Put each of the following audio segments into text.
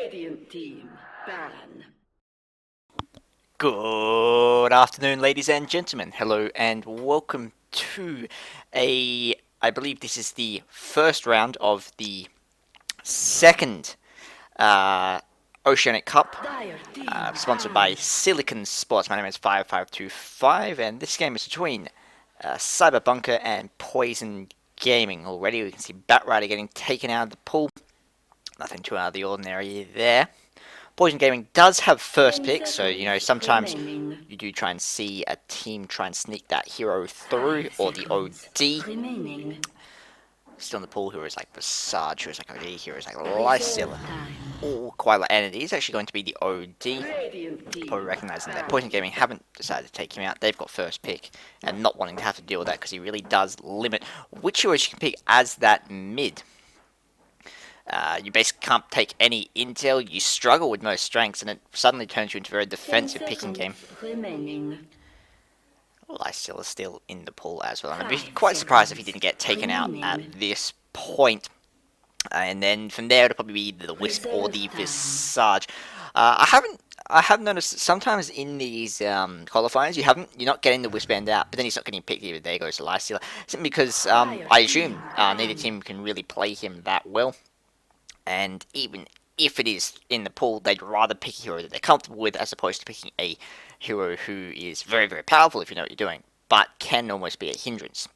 Radiant team, ban. Good afternoon, ladies and gentlemen. Hello and welcome to I believe this is the first round of the second Oceanic Cup, sponsored by Silicon Sports. My name is 5525, and this game is between Cyberbunker and Poison Gaming. Already we can see Batrider getting taken out of the pool. Nothing too out of the ordinary there. Poison Gaming does have first pick, so sometimes you do try and see a team try and sneak that hero through, or the OD. Still in the pool, heroes like Visage, heroes like OD, heroes like Lysilla, all quite like, and it is actually going to be the OD. Probably recognizing that Poison Gaming haven't decided to take him out. They've got first pick, and not wanting to have to deal with that because he really does limit which heroes you can pick as that mid. You basically can't take any intel, you struggle with most strengths, and it suddenly turns you into a very defensive picking game. Lysilla is still in the pool as well, and I'd be quite surprised if he didn't get taken out at this point. And then from there, it'll probably be the Wisp or the Visage. I have noticed that sometimes in these qualifiers, you're not getting the Wisp out, but then he's not getting picked either. There goes the Lysilla, simply because I assume neither team can really play him that well. And even if it is in the pool, they'd rather pick a hero that they're comfortable with as opposed to picking a hero who is very, very powerful if you know what you're doing, but can almost be a hindrance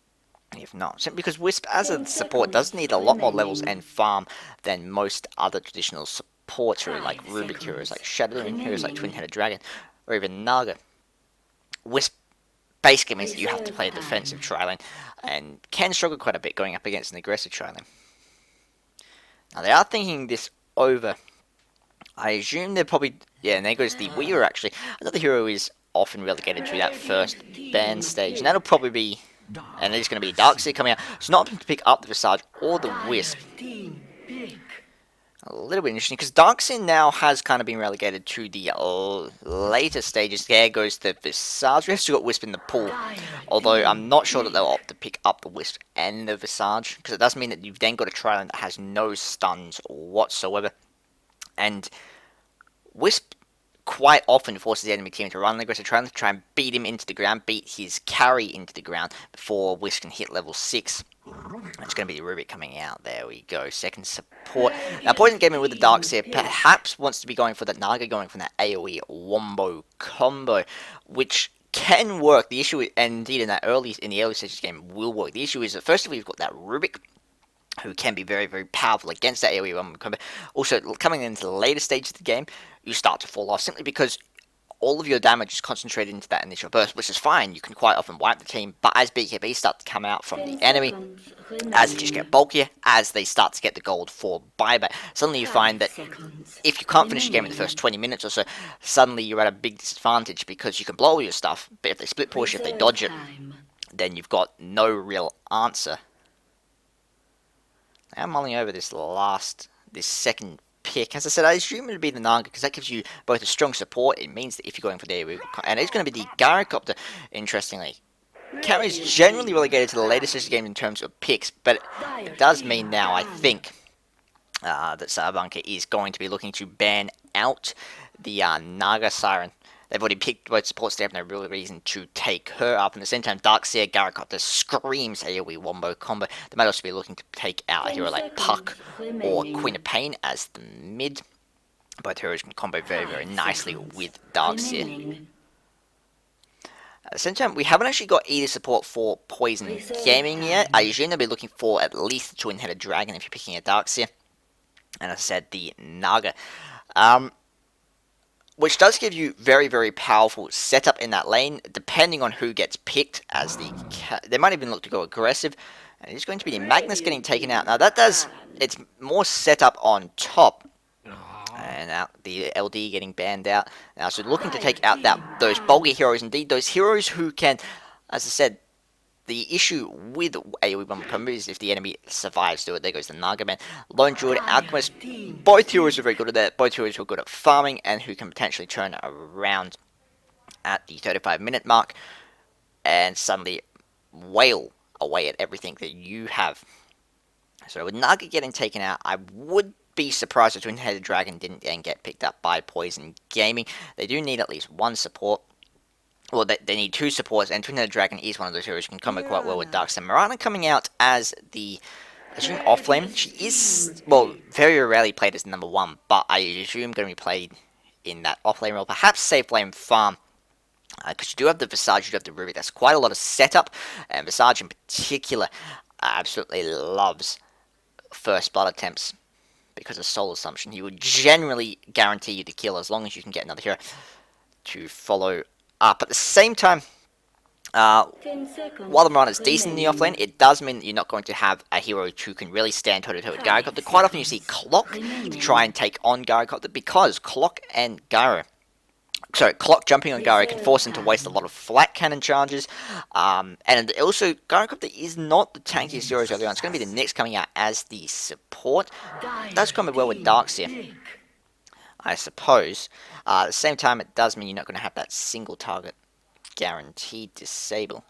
if not. Simply because Wisp as a support does need a lot more levels and farm than most other traditional supports, heroes like Rubik, heroes like Shadowing, heroes like Twin-Headed Dragon, or even Naga. Wisp basically means that you have to play a defensive tri-lane, and can struggle quite a bit going up against an aggressive tri-lane. Now they are thinking this over. I assume they're probably, yeah, and there goes the Weaver actually. Another hero is often relegated to that first ban stage, and that'll probably be, and there's going to be Darkseer coming out. So not to pick up the Visage or the Wisp. A little bit interesting, because Darkseer now has kind of been relegated to the later stages. There goes the Visage. We've still got Wisp in the pool, although I'm not sure that they'll opt to pick up the Wisp and the Visage, because it does mean that you've then got a tri-lane that has no stuns whatsoever. And Wisp quite often forces the enemy team to run the aggressive tri-lane to try and beat him into the ground, beat his carry into the ground before Wisp can hit level 6. It's going to be the Rubik coming out. There we go. Second support. Now, Poison Gaming with the Darkseer perhaps wants to be going for that Naga, going from that AoE wombo combo, which can work. The issue, and indeed in the early stages of the game, will work. The issue is that first of all, you've got that Rubik, who can be very, very powerful against that AoE wombo combo. Also, coming into the later stages of the game, you start to fall off simply because all of your damage is concentrated into that initial burst, which is fine. You can quite often wipe the team, but as BKB start to come out from the enemy, as they just get bulkier, as they start to get the gold for buyback, suddenly you find that if you can't finish the game in the first 20 minutes or so, suddenly you're at a big disadvantage because you can blow all your stuff, but if they split push, if they dodge it, then you've got no real answer. Now I'm mulling over this second pick. As I said, I assume it would be the Naga because that gives you both a strong support. It means that if you're going for the and it's going to be the Gyrocopter, interestingly. Carry is generally relegated to the later stage of the game in terms of picks, but it does mean now, I think, that Cyberbunker is going to be looking to ban out the Naga Siren. They've already picked both supports, they have no real reason to take her up. And at the same time, Darkseer Gyrocopter screams AoE wombo combo. They might also be looking to take out a hero like Puck or Queen of Pain as the mid. Both heroes can combo very, very nicely with Darkseer. At the same time, we haven't actually got either support for Poison Gaming yet. I assume they'll be looking for at least the Twin-Headed Dragon if you're picking a Darkseer. And as I said, the Naga. Which does give you very, very powerful setup in that lane, depending on who gets picked as they might even look to go aggressive. And it's going to be Magnus getting taken out. Now it's more setup on top. And now the LD getting banned out. Now, so looking to take out those bulky heroes, indeed, those heroes who can, as I said, the issue with AoE bomb combo is if the enemy survives to it. There goes the Naga Man. Lone Druid, Alchemist, both heroes are very good at that. Both heroes are good at farming and who can potentially turn around at the 35-minute mark and suddenly wail away at everything that you have. So with Naga getting taken out, I would be surprised if Twin-Headed Dragon didn't then get picked up by Poison Gaming. They do need at least one support. Well, they need two supports, and Twin-Headed Dragon is one of those heroes who can combo quite well with Darkseid. Mirana coming out as the, I assume, off-lane. She is, well, very rarely played as the number one, but I assume going to be played in that off-lane role. Perhaps safe lane farm, because you do have the Visage, you do have the Rubik. That's quite a lot of setup, and Visage in particular absolutely loves first blood attempts because of Soul Assumption. He would generally guarantee you to kill as long as you can get another hero to follow up. At the same time, while the Mirana is decent in the offlane, it does mean that you're not going to have a hero who can really stand toe-to-toe with Gyrocopter. Quite often you see Clock to try and take on Gyrocopter, because Clock and Gyro, Clock jumping on Gyro can force him to waste a lot of flat cannon charges, and also Gyrocopter is not the tankiest hero early on. It's going to be the Nyx coming out as the support. It does combo well with Darkseer, I suppose. At the same time, it does mean you're not going to have that single target guaranteed disable.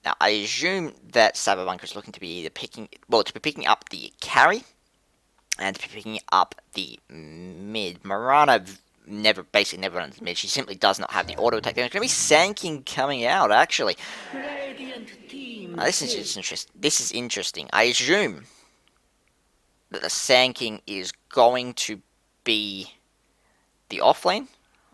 Now, I assume that Cyberpunk is looking to be either picking up the carry and to be picking up the mid. Marana basically never runs mid. She simply does not have the auto attack. There's going to be Sand King coming out, actually. This is interesting. I assume that the Sand King is going to be the offlane.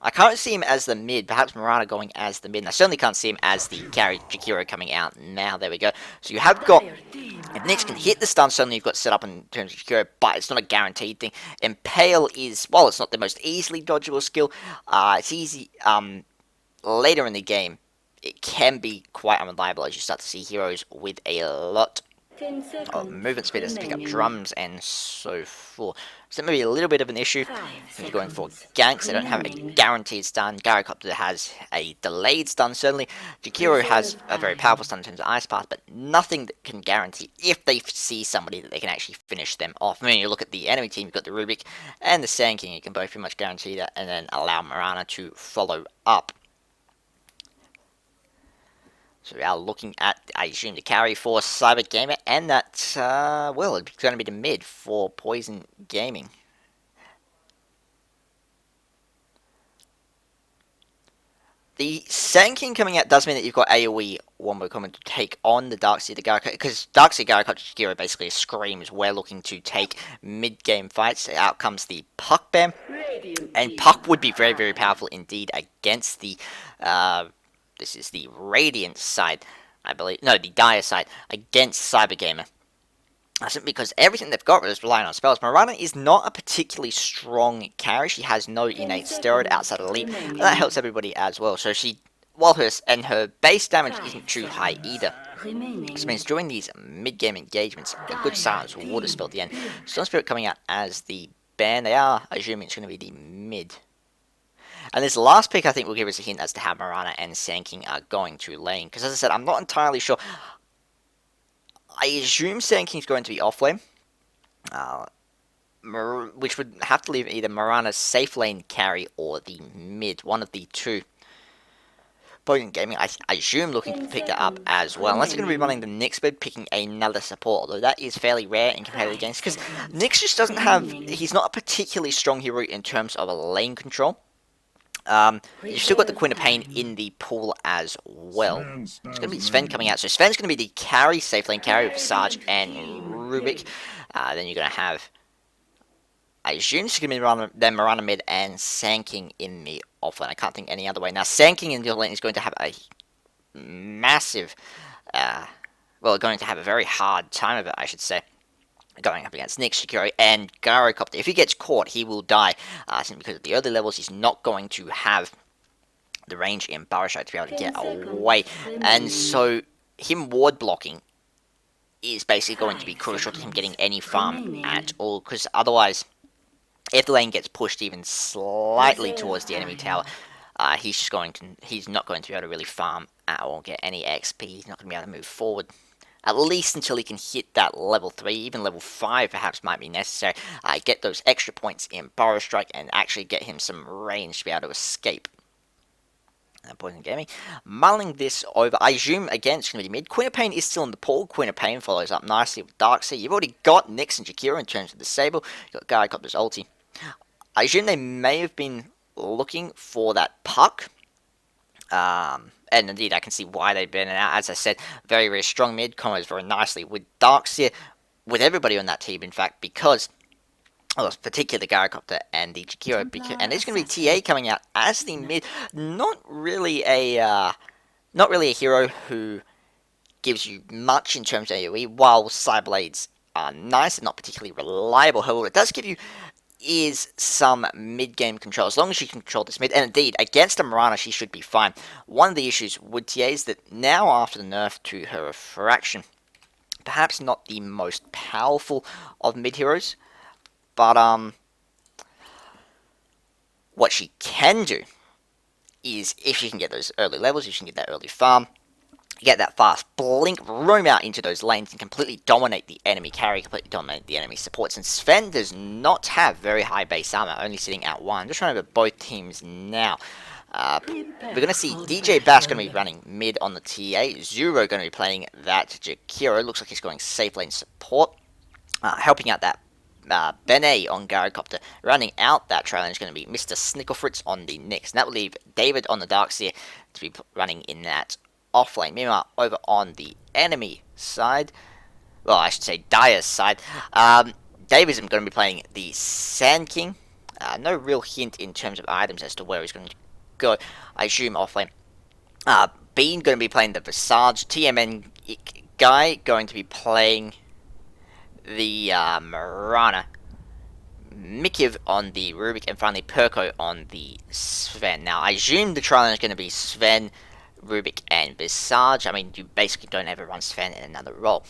I can't see him as the mid. Perhaps Mirana going as the mid. And I certainly can't see him as the carry. Jakiro coming out now. There we go. So you have got, if Nyx can hit the stun, certainly you've got set up in terms of Jakiro, but it's not a guaranteed thing. Impale is, well, it's not the most easily dodgeable skill. It's easy. Later in the game, it can be quite unreliable as you start to see heroes with a lot movement speed as to pick up drums and so forth. So that may be a little bit of an issue when you're going for ganks. They don't have a guaranteed stun. Gyrocopter has a delayed stun, certainly. Jakiro has a very powerful stun in terms of Ice Path, but nothing that can guarantee, if they see somebody, that they can actually finish them off. I mean, you look at the enemy team, you've got the Rubik and the Sand King. You can both pretty much guarantee that and then allow Mirana to follow up. So we are looking at, I assume, the carry for Cyber Gamer, and that, well, it's going to be the mid for Poison Gaming. The Sand King coming out does mean that you've got AoE Wombo coming to take on the Darkseer, the Gyrocopter, because Darkseer, Gyrocopter, Jakiro basically screams, we're looking to take mid-game fights. Out comes the Puck Bam, and Puck would be very, very powerful indeed against the, this is the Radiant side, I believe. No, the Dire side against Cyber Gamer. Simply because everything they've got is relying on spells. Mirana is not a particularly strong carry. She has no innate steroid outside of Leap, and that helps everybody as well. So she, while her base damage isn't too high either. This means during these mid-game engagements, a good silence water spell at the end. Stone Spirit coming out as the ban. They are assuming it's going to be the mid. And this last pick, I think, will give us a hint as to how Mirana and Sand King are going to lane. Because, as I said, I'm not entirely sure. I assume Sand King's going to be off lane. Which would have to leave either Mirana's safe lane carry or the mid. One of the two. Poison Gaming, I assume, looking to pick that up as well. Unless they're going to be running the Nyx mid, picking another support. Although that is fairly rare in competitive games. Because Nyx just doesn't have... He's not a particularly strong hero in terms of a lane control. You've still got the Queen of Pain in the pool as well. It's going to be Sven coming out. So Sven's going to be the carry, safe lane carry with Sarge and Rubik. Then you're going to have, I assume it's going to be Mirana mid and Sand King in the offlane. I can't think any other way. Now, Sand King in the offlane is going to have a massive, going to have a very hard time of it, I should say. Going up against Nyx, Jakiro, and Gyrocopter. If he gets caught, he will die. Simply because at the early levels, he's not going to have the range in Burrow Strike to be able to get away. And so, him ward blocking is basically going to be crucial to him getting any farm at all. Because otherwise, if the lane gets pushed even slightly towards the enemy tower, he's not going to be able to really farm at all, get any XP. He's not going to be able to move forward. At least until he can hit that level 3, even level 5 perhaps might be necessary. Get those extra points in Burrow Strike and actually get him some range to be able to escape. Poison Gaming. Mulling this over, I assume, again, it's going to be mid. Queen of Pain is still in the pool. Queen of Pain follows up nicely with Darkseid. You've already got Nyx and Jakiro in terms of the Sable. You've got Gyrocopter's ulti. I assume they may have been looking for that puck. And indeed, I can see why they've been out. As I said, very, very strong mid. Combos very nicely with Darkseid, with everybody on that team, in fact, because, well, particularly the Gyrocopter and the Jakiro, and there's going to be TA coming out as the mid. Not really a hero who gives you much in terms of AoE, while Cyberblades are nice and not particularly reliable. However, it does give you is some mid-game control. As long as you can control this mid, and indeed, against a Mirana, she should be fine. One of the issues with TA is that now, after the nerf to her refraction, perhaps not the most powerful of mid-heroes, but what she can do is, if she can get those early levels, if she can get that early farm, get that fast blink, roam out into those lanes and completely dominate the enemy carry, completely dominate the enemy supports. And Sven does not have very high base armor, only sitting at 1. Just running over both teams now. We're going to see DJ Bash going to be running mid on the TA. Zuro going to be playing that Jakiro. Looks like he's going safe lane support. Helping out that Bene on Gyrocopter. Running out that trail lane is going to be Mr. Snicklefritz on the Nyx. And that will leave David on the Darkseid to be running in that off lane. Meanwhile, over on the enemy side, well, I should say Dire's side, David's going to be playing the Sand King. No real hint in terms of items as to where he's going to go. I assume off lane. Bean going to be playing the Visage. TMN guy going to be playing the Mirana. Mikiv on the Rubik, and finally Perko on the Sven. Now, I assume the trial is going to be Sven, Rubik, and Visage. I mean, you basically don't ever run Sven in another role.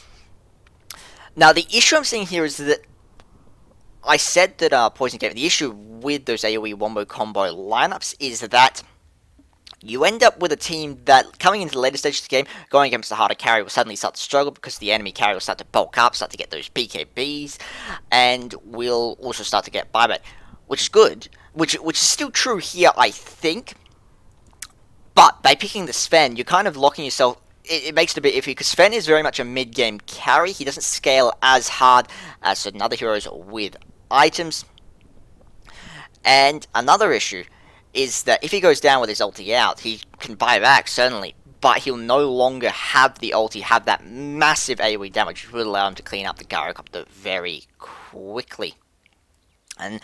Now, the issue I'm seeing here is that I said that Poison Gaming, the issue with those AoE wombo combo lineups is that you end up with a team that, coming into the later stages of the game, going against the harder carry will suddenly start to struggle because the enemy carry will start to bulk up, start to get those PKBs, and will also start to get buyback, which is good, which is still true here, I think. But by picking the Sven, you're kind of locking yourself. It makes it a bit iffy because Sven is very much a mid-game carry. He doesn't scale as hard as certain other heroes with items. And another issue is that if he goes down with his ulti out, he can buy back, certainly, but he'll no longer have the ulti, have that massive AoE damage, which will allow him to clean up the Gyrocopter very quickly. And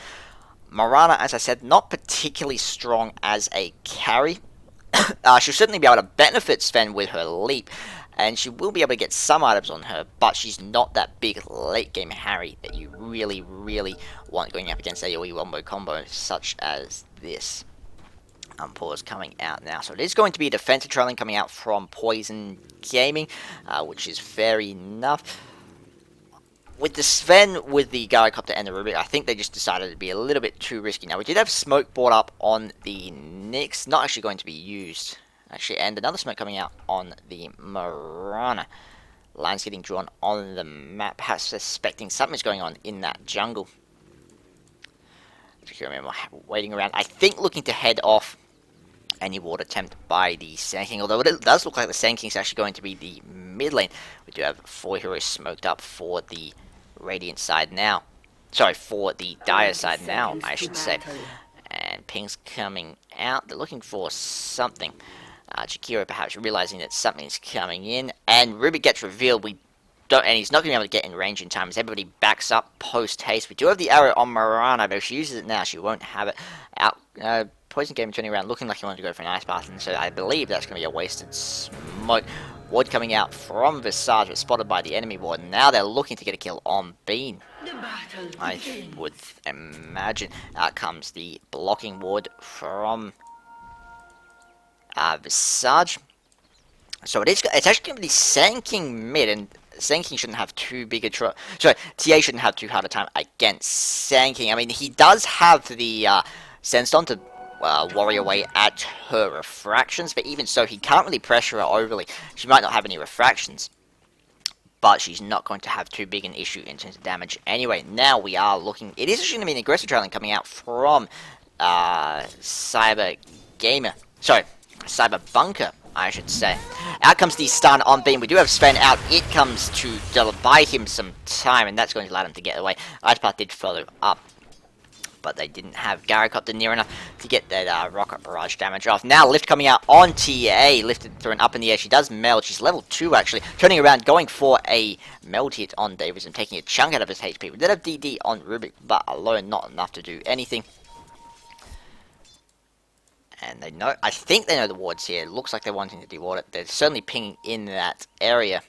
Mirana, as I said, not particularly strong as a carry. She'll certainly be able to benefit Sven with her leap, and she will be able to get some items on her, but she's not that big late game Harry that you really, really want going up against AoE wombo combo such as this. Pause coming out now. So it is going to be a defensive trailing coming out from Poison Gaming, which is fair enough. With the Sven, with the Gyrocopter and the Rubik, I think they just decided to be a little bit too risky. Now, we did have smoke brought up on the Nyx, not actually going to be used, actually, and another smoke coming out on the Mirana. Lines getting drawn on the map, perhaps suspecting something's going on in that jungle. If you remember, waiting around, I think looking to head off any ward attempt by the Sand King, although it does look like the Sand King is actually going to be the mid lane. We do have 4 heroes smoked up for the Radiant side now. Sorry, for the Dire side now, I should say. And ping's coming out. They're looking for something. Jakiro perhaps realizing that something's coming in. And Rubik gets revealed. And he's not going to be able to get in range in time as everybody backs up post-haste. We do have the arrow on Mirana, but if she uses it now, she won't have it out. Poison Gaming turning around, looking like he wanted to go for an ice bath, and so I believe that's going to be a wasted smoke. Ward coming out from Visage, but spotted by the enemy ward. Now they're looking to get a kill on Bean. I would imagine. Out comes the blocking ward from Visage. So it's actually going to be Sand King mid, and Sand King shouldn't have too big a TA shouldn't have too hard a time against Sand King. I mean, he does have the Sandstone to worry away at her refractions, but even so, he can't really pressure her overly. She might not have any refractions, but she's not going to have too big an issue in terms of damage. Anyway, now we are looking. It is actually going to be an aggressive trailing coming out from Cyber Gamer. Sorry, Cyber Bunker, I should say. Out comes the stun on Beam. We do have Sven out. It comes to buy him some time, and that's going to allow him to get away. Ice Path did follow up, but they didn't have Gyrocopter near enough to get that rocket barrage damage off. Now Lift coming out on TA, lifted through and up in the air. She does meld. She's level 2 actually, turning around, going for a meld hit on Davis and taking a chunk out of his HP. We did have DD on Rubik, but alone not enough to do anything. And they know, I think they know the wards here. It looks like they're wanting to deward it. They're certainly pinging in that area.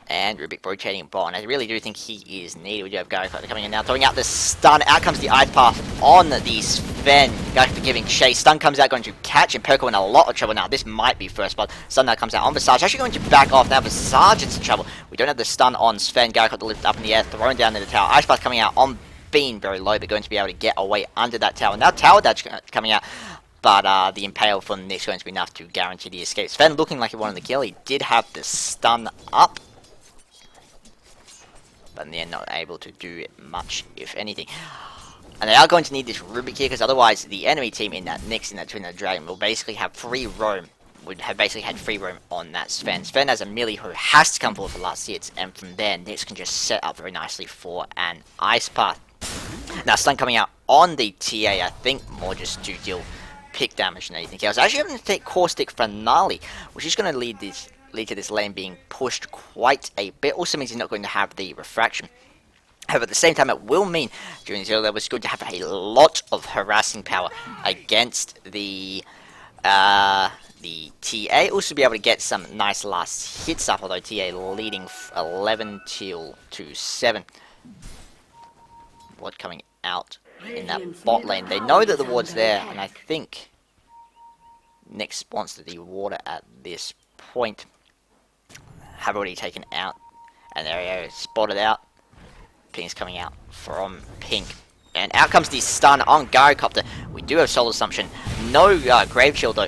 And Rubik rotating Bond. I really do think he is needed. We do have Gyrocopter coming in now, throwing out the stun. Out comes the Ice Path on the Sven. Gyrocopter giving chase. Stun comes out, going to catch him. Perko in a lot of trouble now. This might be first blood. Stun now comes out on Visage. Actually going to back off. Now Visage is in trouble. We don't have the stun on Sven. Gyrocopter lifted up in the air, thrown down to the tower. Ice Path coming out on Bean, very low, but going to be able to get away under that tower. Now Tower Dash coming out. But the Impale from this is going to be enough to guarantee the escape. Sven looking like he wanted to kill. He did have the stun up, but in the end not able to do much, if anything. And they are going to need this Rubik here, because otherwise the enemy team in that Twin-Headed Dragon will basically have free roam. Would have basically had free roam on that Sven. Sven has a melee who has to come forward for last hits, and from there Nix can just set up very nicely for an Ice Path. Now stun coming out on the TA, I think more just to deal pick damage than anything else. Actually having to take Caustic Finale, which is going to lead to this lane being pushed quite a bit. Also means he's not going to have the refraction. However, at the same time, it will mean during this early level, it's good to have a lot of harassing power against the TA. Also be able to get some nice last hits up, although TA leading 11 to 7. Ward coming out in that bot lane. They know that the ward's there, and I think Nyx wants to de-ward it at this point. Have already taken out an area, spotted out. Pink's coming out from Pink. And out comes the stun on Gyrocopter. We do have Soul Assumption. No Grave Shield though.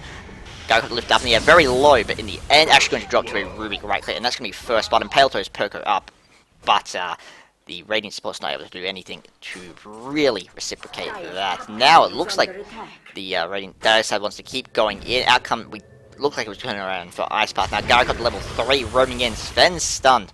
Gyrocopter lift up in the air, very low, but in the end actually going to drop to a Rubik right click, and that's going to be first blood, and Pale Toes Perko up. But the Radiant Support's not able to do anything to really reciprocate that. Now it looks like the Radiant Dire side wants to keep going in. Outcome, we looked like it was turning around for Ice Path. Now Gyrocopter level 3 roaming in. Sven stunned.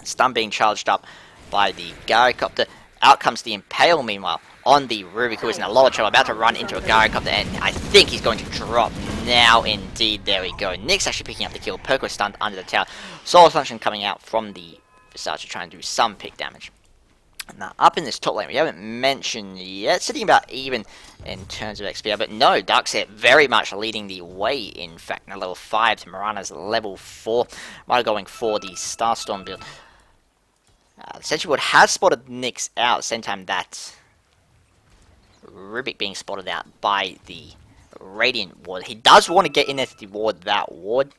Stun being charged up by the Gyrocopter. Out comes the Impale meanwhile on the Rubik, who is in a lot of trouble, about to run into a Gyrocopter, and I think he's going to drop now indeed. There we go. Nyx actually picking up the kill. Perko stunned under the tower. Soul Assumption coming out from the Visage to try and do some pick damage. Now up in this top lane, we haven't mentioned yet, sitting about even in terms of XP, but no, Darkseid very much leading the way, in fact. Now level 5 to Mirana's level 4. Mirana going for the Starstorm build. Essentially what has spotted Nyx out, at the same time that Rubik being spotted out by the Radiant Ward. He does want to get in there to ward that ward,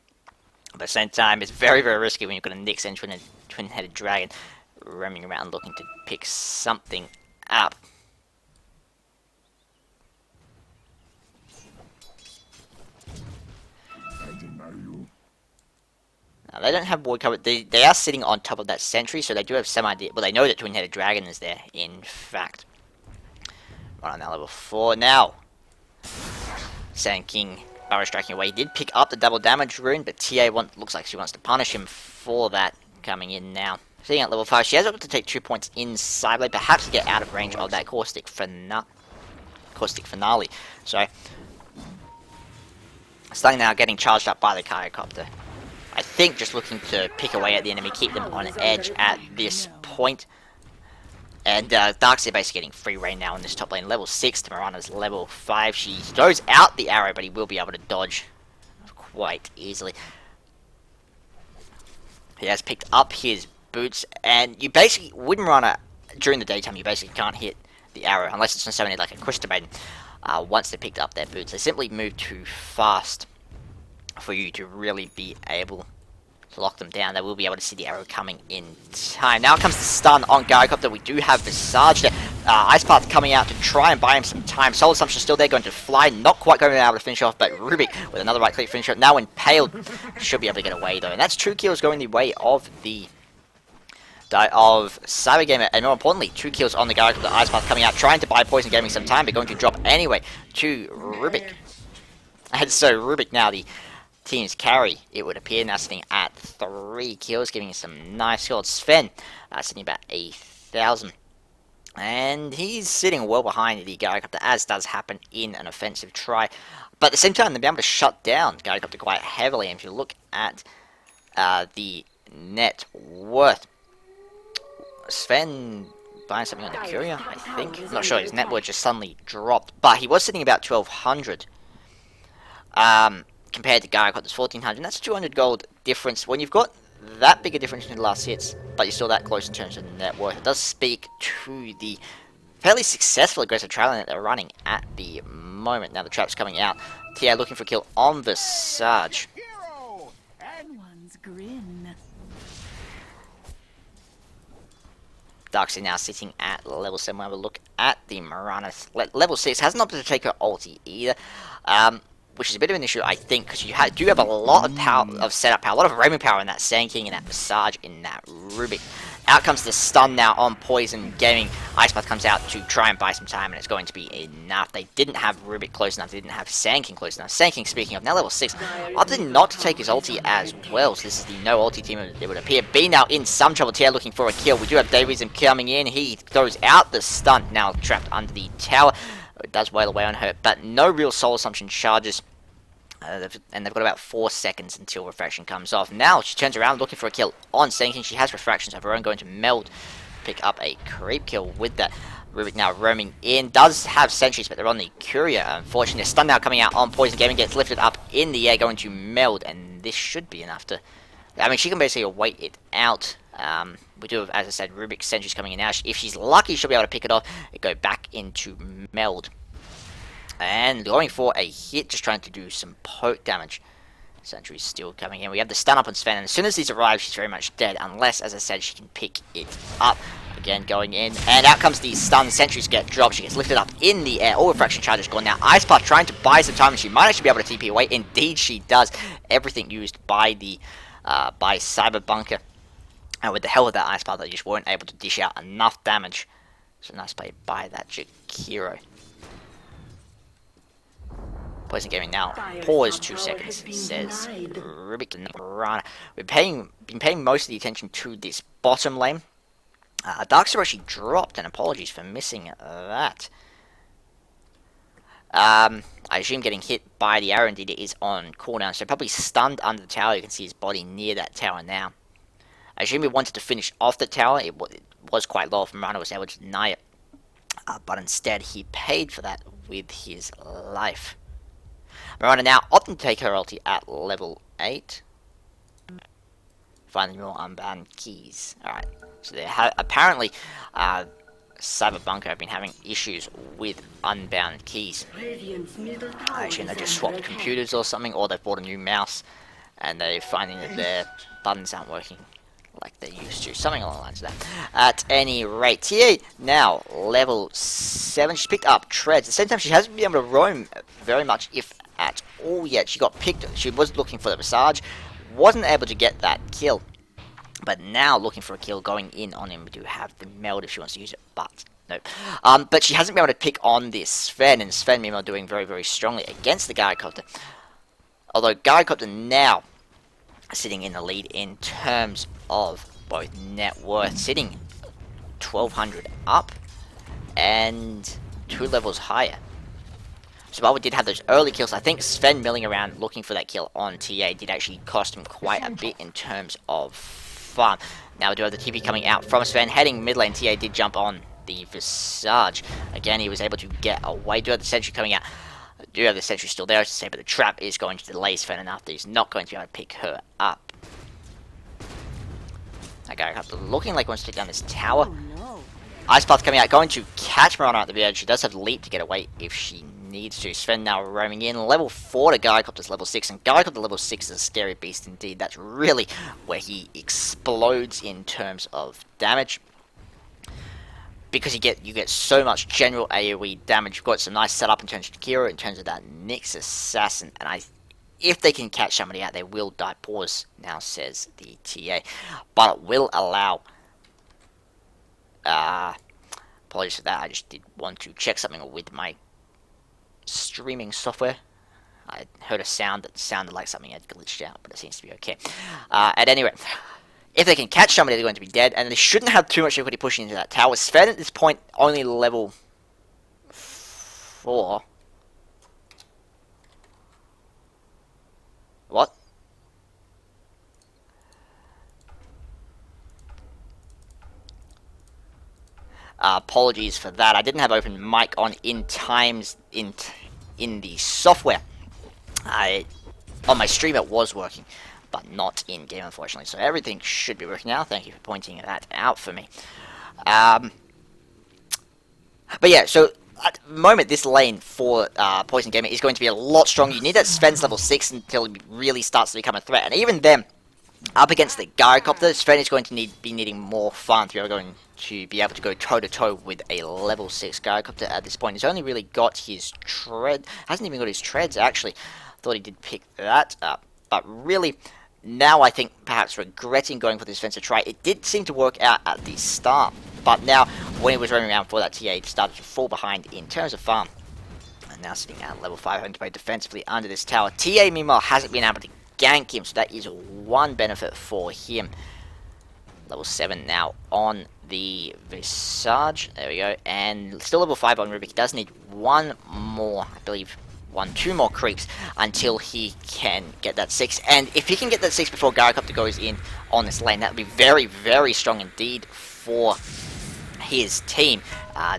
but at the same time it's very, very risky when you've got a Nyx and Twin-Headed Dragon roaming around looking to pick something up. Now, they don't have ward cover. They are sitting on top of that sentry, so they do have some idea. Well, they know that Twin-Headed Dragon is there, in fact. Right on that level 4 now. Sand King Barrow striking away. He did pick up the double damage rune, but TA looks like she wants to punish him for that. Coming in now. Sitting at level 5, she has got to take 2 points inside lane, perhaps to get out of range of that Caustic Finale. So, starting now getting charged up by the Gyrocopter. I think just looking to pick away at the enemy, keep them on edge at this point. And Darkseid basically getting free reign now in this top lane. Level 6 to Mirana's level 5. She throws out the arrow, but he will be able to dodge quite easily. He has picked up his boots, and you basically, with Mirana, during the daytime, you basically can't hit the arrow, unless it's necessarily like a Crystal Maiden. Once they picked up their boots, they simply move too fast for you to really be able to lock them down. They will be able to see the arrow coming in time. Now comes the stun on Gyrocopter. We do have Visage there. Ice Path coming out to try and buy him some time. Soul Assumption still there, going to fly. Not quite going to be able to finish off, but Rubik with another right click finish off. Now Impaled should be able to get away though. And that's 2 kills going the way of the of Cyber Gamer, and more importantly, 2 kills on the guy with the Ice Path coming out, trying to buy Poison Gaming some time, but going to drop anyway to Rubik. And so Rubik now the team's carry, it would appear, now sitting at 3 kills, giving us some nice scores. Sven sitting about 1,000. And he's sitting well behind the Gyrocopter, as does happen in an offensive try. But at the same time, they'll be able to shut down Gyrocopter quite heavily. And if you look at the net worth, Sven buying something on the Courier, I think. I'm not sure, his net worth just suddenly dropped. But he was sitting about 1,200. Compared to Gyrocopter's 1,400. That's 200 gold difference. When you've got that big a difference in the last hits, but you're still that close in terms of net worth, it does speak to the fairly successful aggressive trailing that they're running at the moment. Now the trap's coming out. TA looking for a kill on Visage. Darkseid now sitting at level 7. We'll have a look at the Mirana. Level 6 hasn't opted to take her ulti either. Which is a bit of an issue, I think, because you do have a lot of power, of setup power, a lot of roaming power in that Sand King, in that Visage, in that Rubik. Out comes the stun now on Poison Gaming. Ice Path comes out to try and buy some time, and it's going to be enough. They didn't have Rubik close enough, they didn't have Sand King close enough. Sand King, speaking of, now level 6, opted not to take his ulti as well, so this is the no ulti team, it would appear. B now in some trouble, TR looking for a kill. We do have Davism coming in, he throws out the stun, now trapped under the tower. It does wail away on her, but no real soul assumption charges. And they've got about 4 seconds until refraction comes off. Now she turns around looking for a kill on Sinking. She has refractions of her own, going to meld, pick up a creep kill with that. Rubik now roaming in, does have sentries, but they're on the Courier. Unfortunately, a stun now coming out on Poison Gaming, gets lifted up in the air, going to meld, and this should be enough to... I mean, she can basically wait it out. We do have, as I said, Rubik's sentries coming in now. If she's lucky, she'll be able to pick it off and go back into meld. And going for a hit, just trying to do some poke damage. Sentry's still coming in. We have the stun up on Sven, and as soon as these arrive, she's very much dead. Unless, as I said, she can pick it up. Again, going in. And out comes the stun. Sentries get dropped. She gets lifted up in the air. All refraction charges gone now. Ice Path trying to buy some time, and she might actually be able to TP away. Indeed, she does. Everything used by the by Cyber Bunker. And with the help of that Ice Path, they just weren't able to dish out enough damage. So nice play by that Jakiro. Poison Gaming now. Pause 2 seconds, says Rubik and Mirana. We've been paying most of the attention to this bottom lane. Darkseid actually dropped, and apologies for missing that. I assume getting hit by the arrow, indeed it is on cooldown, so probably stunned under the tower. You can see his body near that tower now. I assume he wanted to finish off the tower. It was quite low. Mirana was able to deny it, but instead he paid for that with his life. Mirana now opting to take her ulti at level 8. Finding more unbound keys. Alright, so they have apparently Cyber Bunker have been having issues with unbound keys. I assume they just swapped computers or something, or they've bought a new mouse and they're finding that their buttons aren't working like they used to. Something along the lines of that. At any rate, TA now level 7. She's picked up treads. At the same time, she hasn't been able to roam very much, if at all yet. She got picked. She was looking for the Visage, wasn't able to get that kill, but now looking for a kill, going in on him. We do have the meld if she wants to use it, but nope. But she hasn't been able to pick on this Sven, and Sven meanwhile doing very, very strongly against the Gyrocopter. Although Gyrocopter now sitting in the lead in terms of both net worth, sitting 1,200 up and 2 levels higher. So while we did have those early kills, I think Sven milling around looking for that kill on TA did actually cost him quite a bit in terms of farm. Now we do have the TP coming out from Sven, heading mid lane. TA did jump on the Visage. Again, he was able to get away. Do have the sentry coming out. Do have the sentry still there, to say, but the trap is going to delay Sven enough that he's not going to be able to pick her up. Okay, looking like he wants to take down this tower. Ice Path coming out, going to catch Mirana at the edge. She does have leap to get away if she needs to. Sven now roaming in. Level 4 to Gyrocopter's level 6. And Gyrocopter level 6 is a scary beast indeed. That's really where he explodes in terms of damage. Because you get so much general AoE damage. You've got some nice setup in terms of Kira, in terms of that Nyx Assassin. And if they can catch somebody out, they will die. Pause now, says the TA. But it will allow Apologies for that, I just did want to check something with my streaming software. I heard a sound that sounded like something had glitched out, but it seems to be okay. At any rate, if they can catch somebody, they're going to be dead, and they shouldn't have too much difficulty pushing into that tower. Sven at this point, only level 4. What? Apologies for that. I didn't have open mic on in the software. On my stream it was working, but not in game, unfortunately. So everything should be working now. Thank you for pointing that out for me. But yeah, so at the moment, this lane for Poison Gamer is going to be a lot stronger. You need that Sven's level 6 until it really starts to become a threat. And even then, up against the Gyrocopter, Sven is going to be needing more farm to be able to go toe-to-toe with a level 6 Gyrocopter at this point. He's only really got his tread, hasn't even got his treads actually. Thought he did pick that up, but really, now I think perhaps regretting going for this defensive try. It did seem to work out at the start, but now when he was running around for that TA, he started to fall behind in terms of farm. And now sitting at level 5, having to play defensively under this tower. TA meanwhile hasn't been able to gank him, so that is one benefit for him. Level 7 now on the Visage. There we go. And still level 5 on Rubik. He does need one more, I believe, 2 more creeps until he can get that 6. And if he can get that 6 before Gyrocopter goes in on this lane, that would be very, very strong indeed for his team.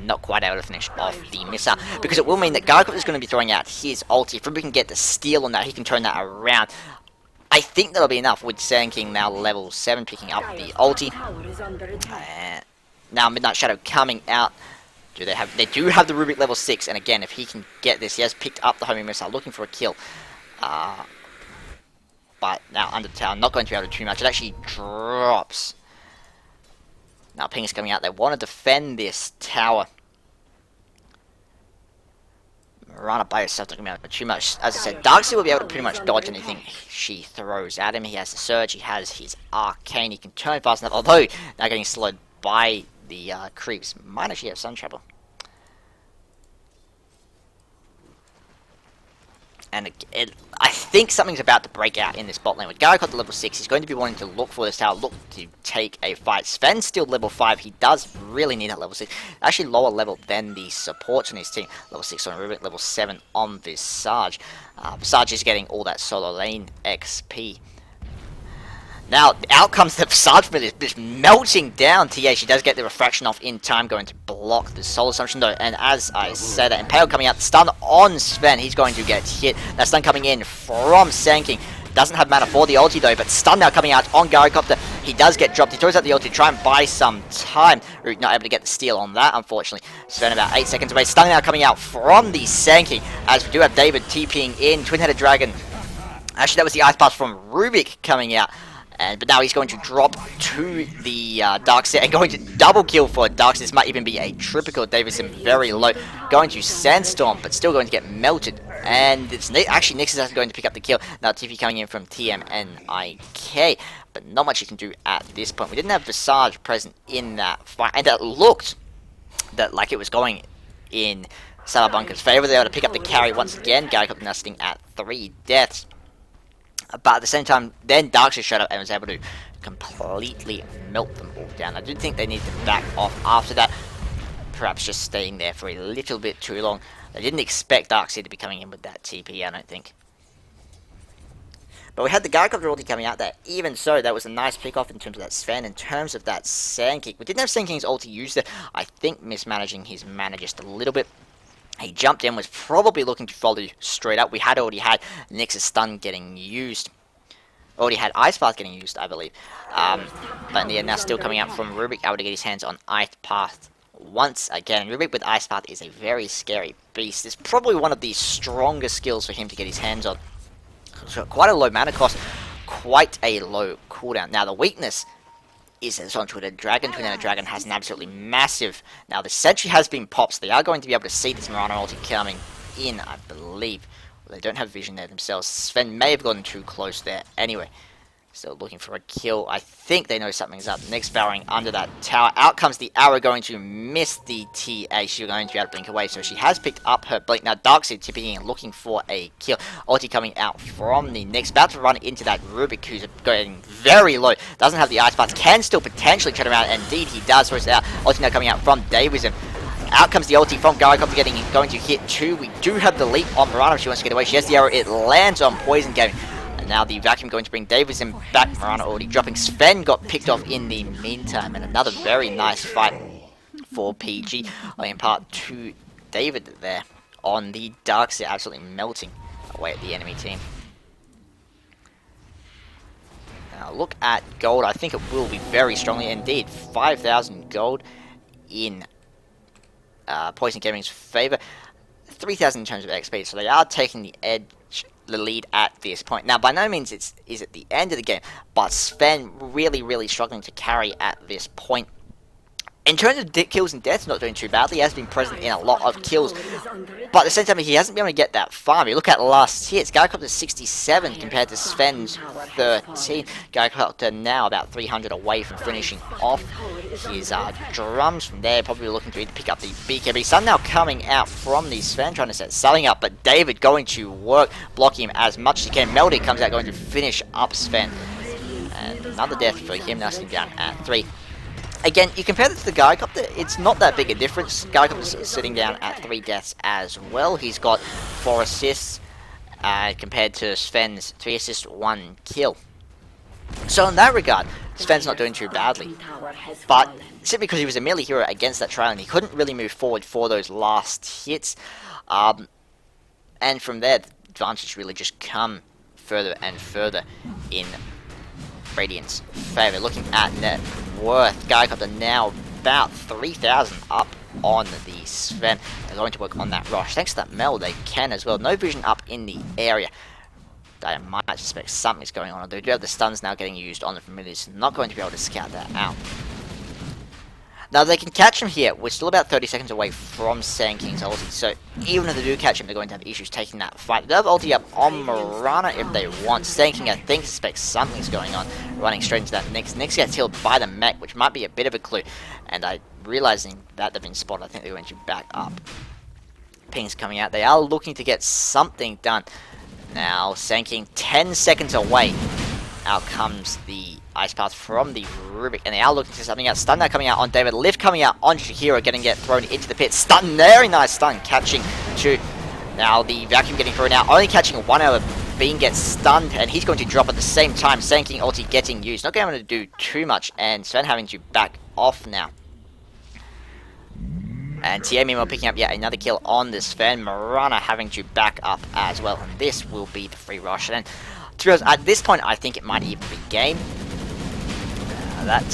Not quite able to finish off the missile, because it will mean that Gyrocopter is going to be throwing out his ulti. If Rubik can get the steal on that, he can turn that around. I think that'll be enough with Sand King now level 7 picking up the ulti. Now Midnight Shadow coming out. They do have the Rubik level 6, and again, if he can get this, he has picked up the homing missile, looking for a kill. But now under the tower, not going to be able to do too much. It actually drops. Now Ping is coming out. They want to defend this tower. Mirana by herself not going to be able to do too much. As I said, Darkseid will be able to pretty much dodge anything she throws at him. He has the Surge, he has his Arcane, he can turn fast enough, although now getting slowed by the creeps. Might actually have Sun Trouble. And I think something's about to break out in this bot lane. With Gyrocopter level 6, he's going to be wanting to look for this tower, look to take a fight. Sven's still level 5, he does really need that level 6. Actually lower level than the supports in his team. Level 6 on Rubik, level 7 on Visage. Visage is getting all that solo lane XP. Now, out comes the Visage for this bitch melting down TA. She does get the refraction off in time, going to block the soul assumption though. And as I said, Impale coming out, the stun on Sven, he's going to get hit. That stun coming in from Sand King. Doesn't have mana for the ulti though, but stun now coming out on Gyrocopter. He does get dropped. He throws out the ulti to try and buy some time. Root not able to get the steal on that, unfortunately. Sven about 8 seconds away. Stun now coming out from the Sand King, as we do have David TPing in. Twin-headed dragon. Actually, that was the ice pass from Rubik coming out. But now he's going to drop to the Darkseid and going to double kill for Darkseid. This might even be a triple kill. Davidson very low. Going to Sandstorm, but still going to get melted. And it's actually Nix is going to pick up the kill. Now TP coming in from TMNIK. But not much you can do at this point. We didn't have Visage present in that fight. And that looked like it was going in Salabunka's favor. They were able to pick up the carry once again. Gyrocopter now sitting at 3 deaths. But at the same time, then Darkseid showed up and was able to completely melt them all down. I did think they needed to back off after that. Perhaps just staying there for a little bit too long. They didn't expect Darkseid to be coming in with that TP, I don't think. But we had the Gyrocopter ulti coming out there. Even so, that was a nice pick off in terms of that Sven. In terms of that Sand King, we didn't have Sand King's ulti used there. I think mismanaging his mana just a little bit. He jumped in, was probably looking to follow straight up. We had already had Nyx's stun getting used. Already had Ice Path getting used, I believe. But in the end, now still coming out from Rubik, able to get his hands on Ice Path once again. Rubik with Ice Path is a very scary beast. It's probably one of the strongest skills for him to get his hands on. So quite a low mana cost, quite a low cooldown. Now the weakness is it's on Twin-headed Dragon. Twin-headed Dragon has an absolutely massive... Now, the Sentry has been popped, so they are going to be able to see this Mirana ulti coming in, I believe. Well, they don't have vision there themselves. Sven may have gotten too close there. Anyway, Still looking for a kill. I think they know something's up. Next barreling under that tower. Out comes the arrow, going to miss the TA. She's going to be able to blink away. So she has picked up her blink. Now Darkseid tipping in, looking for a kill. Ulti coming out from the next. About to run into that Rubik, who's going very low. Doesn't have the ice path. Can still potentially turn around. Indeed he does. Throws it out. Ulti now coming out from Davidson. Out comes the ulti from Gyrocopter, going to hit 2. We do have the leap on Mirana if she wants to get away. She has the arrow. It lands on Poison Gaming. Now the vacuum going to bring Davidson back. Mirana already dropping. Sven got picked off in the meantime. And another very nice fight for PG. In part 2, David there on the dark side, absolutely melting away at the enemy team. Now look at gold. I think it will be very strongly indeed. 5,000 gold in Poison Gaming's favour. 3,000 in terms of XP. So they are taking the edge, the lead at this point. Now, by no means is it the end of the game, but Sven really struggling to carry at this point. In terms of kills and deaths, not doing too badly. He has been present in a lot of kills, but at the same time, he hasn't been able to get that far. You look at last hits, Gyrocopter 67 compared to Sven's 13. Gyrocopter now about 300 away from finishing off his drums. From there, probably looking to pick up the BKB. Sun now coming out from the Sven, trying to set selling up, but David going to work, blocking him as much as he can. Melody comes out, going to finish up Sven. And another death for him, now sitting down at 3. Again, you compare this to the Gyrocopter, it's not that big a difference. Gyrocopter's sitting down at 3 deaths as well. He's got 4 assists compared to Sven's 3 assists, 1 kill. So in that regard, Sven's not doing too badly. But simply because he was a melee hero against that trial, and he couldn't really move forward for those last hits. And from there, the advantage really just come further and further in Radiant's favour. Looking at net worth, Gyrocopter now about 3,000 up on the Sven. They're going to work on that rush. Thanks to that Mel, they can as well. No vision up in the area. I might suspect something's going on. They do have the stuns now getting used on the familiars. Not going to be able to scout that out. Now they can catch him here. We're still about 30 seconds away from Sand King's ulti, so even if they do catch him, they're going to have issues taking that fight. They have ulti up on Mirana if they want. Sand King, I think, suspects something's going on, running straight into that Nyx. Nyx gets healed by the mech, which might be a bit of a clue, and realizing that they've been spotted, I think they're going to back up. Ping's coming out. They are looking to get something done. Now, Sand King 10 seconds away. Out comes the ice path from the Rubik, and they are looking to something out. Stun now coming out on David. Lift coming out on Shihiro, get thrown into the pit. Stun, very nice stun, catching 2. Now the vacuum getting thrown out, only catching 1 out of Bean gets stunned, and he's going to drop at the same time. Sand King ulti getting used. Not going to do too much, and Sven having to back off now. And TA Mimo picking up yet another kill on this Sven. Mirana having to back up as well, and this will be the free rush. And to be honest, at this point, I think it might even be game. That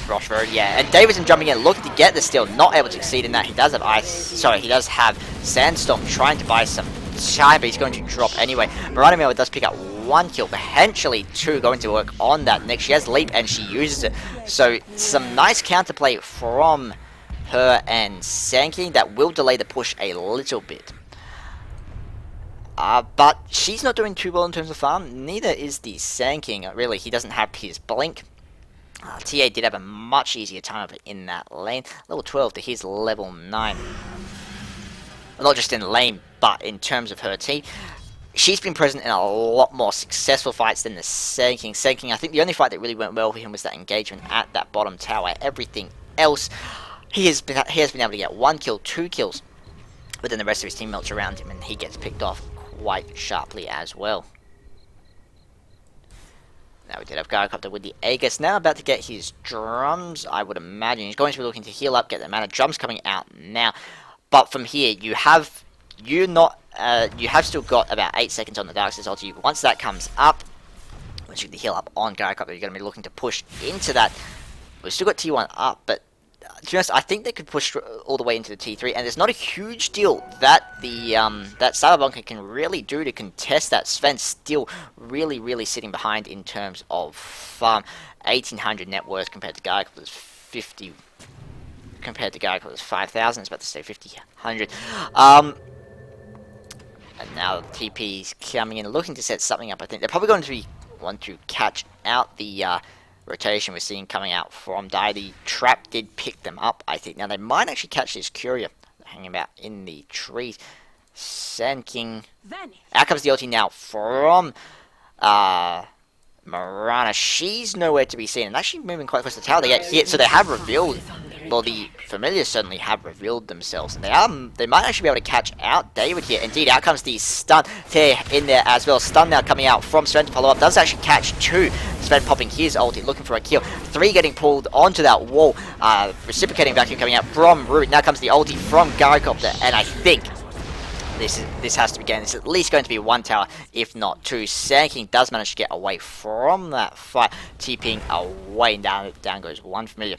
rush road, yeah. And Davidson jumping in, looking to get the steal, not able to succeed in that. He does have he does have Sandstorm trying to buy some shine, but he's going to drop anyway. Mirana Mimo does pick up 1 kill, potentially 2, going to work on that Nyx. She has leap and she uses it. So some nice counterplay from her and Sand King that will delay the push a little bit. But she's not doing too well in terms of farm. Neither is the Sand King. Really, he doesn't have his blink. TA did have a much easier time of it in that lane. Level 12 to his level 9. Not just in the lane, but in terms of her team. She's been present in a lot more successful fights than the Sand King. Sand King, I think the only fight that really went well for him was that engagement at that bottom tower. Everything else, he has been able to get 1 kill, 2 kills. But then the rest of his team melts around him and he gets picked off quite sharply as well. Now we did have Gyrocopter with the Aegis. Now about to get his drums, I would imagine. He's going to be looking to heal up, get the mana. Drums coming out now. But from here, you have still got about 8 seconds on the Dark Side ulti. Once that comes up, once you get the heal up on Gyrocopter, you're going to be looking to push into that. We've still got T1 up, but to be honest, I think they could push all the way into the T3, and there's not a huge deal that the that Cyberbunker can really do to contest that. Sven's still really sitting behind in terms of farm. 1,800 net worth compared to Gyrocopter's 50. Compared to Gyrocopter's 5,000, it's about to say 1,500. And now TP's coming in, looking to set something up. I think they're probably going to be want to catch out the rotation we're seeing coming out from Dai. The trap did pick them up, I think. Now, they might actually catch this Courier hanging about in the trees. Sand King. Out comes the ulti now from Mirana. She's nowhere to be seen, and actually moving quite close to the tower. They get hit, so they have revealed. Well, the familiars certainly have revealed themselves, and they might actually be able to catch out David here. Indeed, out comes the stun tear in there as well. Stun now coming out from Sven to follow up. Does actually catch 2. Sven popping his ulti, looking for a kill. 3 getting pulled onto that wall. Reciprocating vacuum coming out from Root. Now comes the ulti from Gyrocopter, and I think this has to be game. It's at least going to be 1 tower, if not 2. Sand King does manage to get away from that fight, TPing away, and down goes 1 familiar.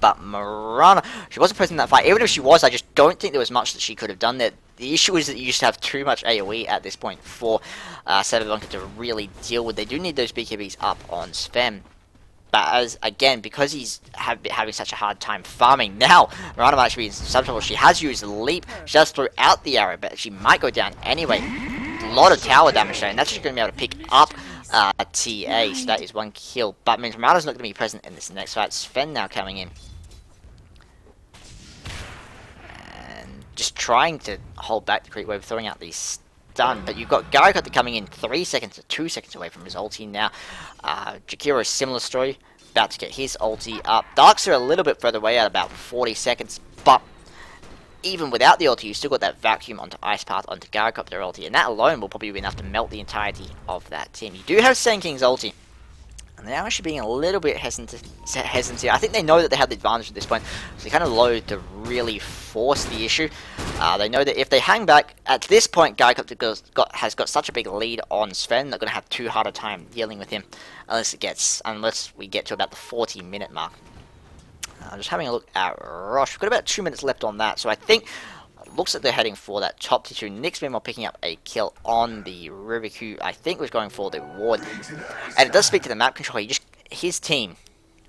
But Mirana, she wasn't present in that fight. Even if she was, I just don't think there was much that she could have done there. The issue is that you just have too much AoE at this point for Cyberpunk to really deal with. They do need those BKBs up on Sven. But because he's having such a hard time farming, now Mirana might actually be in some trouble. She has used Leap. She does throw out the arrow, but she might go down anyway. A lot of tower damage there, and that's just going to be able to pick up TA. So that is 1 kill. But means Mirana's not going to be present in this next fight. Sven now coming in. Just trying to hold back the creep wave, throwing out the stun, but you've got Gyrocopter coming in 3 seconds to 2 seconds away from his ulti now. Jakiro, similar story, about to get his ulti up. Darks are a little bit further away at about 40 seconds, but even without the ulti, you still got that vacuum onto Ice Path, onto Gyrocopter ulti, and that alone will probably be enough to melt the entirety of that team. You do have Sand King's ulti, and they're actually being a little bit hesitant here. I think they know that they have the advantage at this point, so they're kind of low to really force the issue. They know that if they hang back, at this point, Gyrocopter has got such a big lead on Sven, they're going to have too hard a time dealing with him, unless we get to about the 40-minute mark. Just having a look at Rosh, we've got about 2 minutes left on that, so I think looks like they're heading for that top tier 2. Nick's meanwhile picking up a kill on the Rubik, who I think was going for the ward. And it does speak to the map control. His team,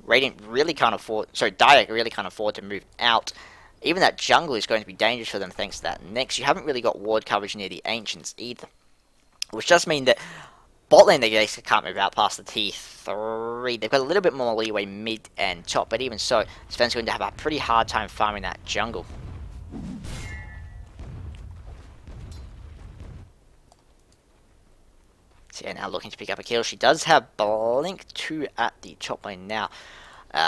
Radiant really can't afford, Diak really can't afford to move out. Even that jungle is going to be dangerous for them thanks to that. Next, you haven't really got ward coverage near the Ancients either. Which does mean that bot lane, they basically can't move out past the T3. They've got a little bit more leeway mid and top, but even so, Sven's going to have a pretty hard time farming that jungle. So yeah, now looking to pick up a kill. She does have Blink 2 at the top lane now.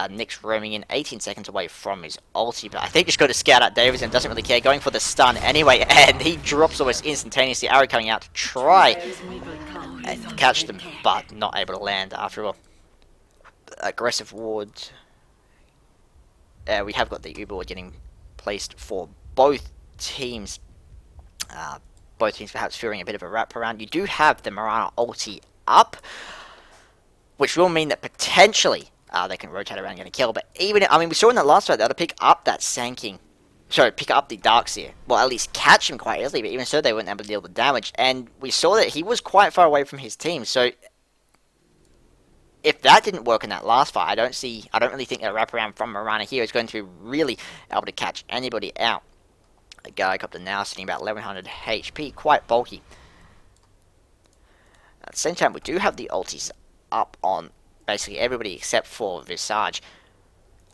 Nick's roaming in 18 seconds away from his ulti, but I think just go to scout out Davis and doesn't really care, going for the stun anyway, and he drops almost instantaneously. Arrow coming out to try and catch them, but not able to land after all. Aggressive ward. We have got the Uber ward getting placed for both teams. Both teams perhaps fearing a bit of a wrap around. You do have the Mirana ulti up, which will mean that potentially they can rotate around and get a kill. But even, we saw in that last fight, they had to pick up that Sand King. Sorry, pick up the Darkseer. Well, at least catch him quite easily, but even so, they weren't able to deal with damage. And we saw that he was quite far away from his team, so if that didn't work in that last fight, I don't really think a wraparound from Mirana here is going to be really able to catch anybody out. A Gyrocopter now sitting about 1100 HP, quite bulky. At the same time, we do have the ultis up on basically everybody except for Visage.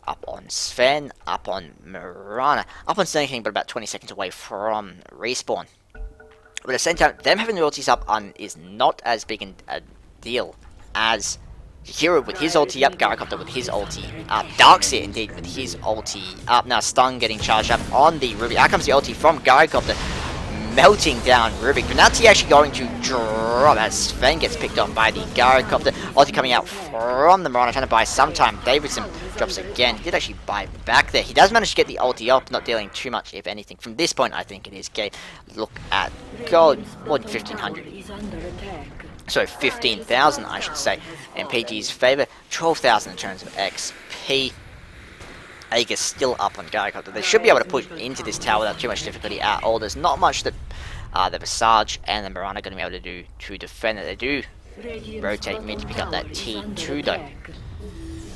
Up on Sven, up on Mirana, up on Sand King, but about 20 seconds away from respawn. But at the same time, them having the ultis up on is not as big a deal as Hero with his ulti up, Gyrocopter with his ulti up, Darkseer indeed with his ulti up. Now Stun getting charged up on the Ruby. Out comes the ulti from Gyrocopter, melting down Rubik. But now T actually going to drop as Sven gets picked on by the Gyrocopter. Ulti coming out from the Mirana, trying to buy some time. Davidson drops again. He did actually buy back there. He does manage to get the ulti up, not dealing too much, if anything. From this point, I think it is okay. Look at gold, more than 1500. So 15,000, I should say, in PG's favour. 12,000 in terms of XP. Aegis still up on Gyrocopter. They should be able to push into this tower without too much difficulty at all. There's not much that the Visage and the Mirana are going to be able to do to defend it. They do rotate mid to pick up that T2 though.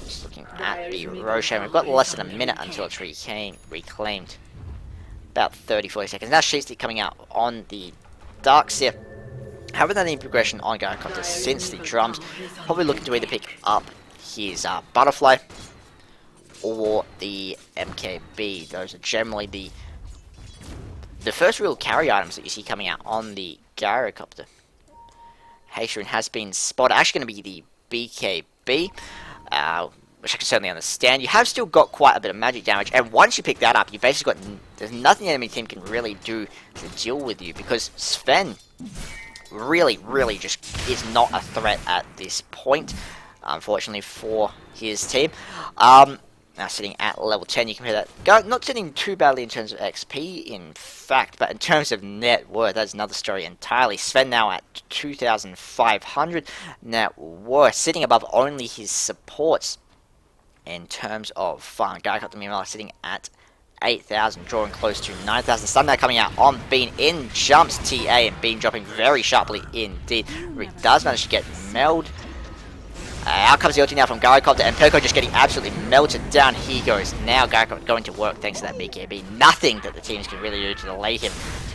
Just looking at the Roshan. We've got less than a minute until it's reclaimed. About 30-40 seconds. Now Sheetstick coming out on the Darkseer. Haven't had any progression on Gyrocopter since the drums. Probably looking to either pick up his Butterfly or the MKB. Those are generally the first real carry items that you see coming out on the Gyrocopter. Haishun has been spotted. Actually going to be the BKB, which I can certainly understand. You have still got quite a bit of magic damage, and once you pick that up, you basically got there's nothing the enemy team can really do to deal with you, because Sven really just is not a threat at this point, unfortunately for his team. Now sitting at level 10, you compare that. Not sitting too badly in terms of XP, in fact, but in terms of net worth, that's another story entirely. Sven now at 2,500 net worth, sitting above only his supports in terms of farm. Gyrocopter meanwhile sitting at 8,000, drawing close to 9,000. Sun now coming out on Bean, in jumps TA, and Bean dropping very sharply indeed. Rick does manage to get meld. Out comes the ulti now from Gyrocopter, and Perko just getting absolutely melted down. He goes. Now Gyrocopter going to work thanks to that BKB. Nothing that the teams can really do to delay him.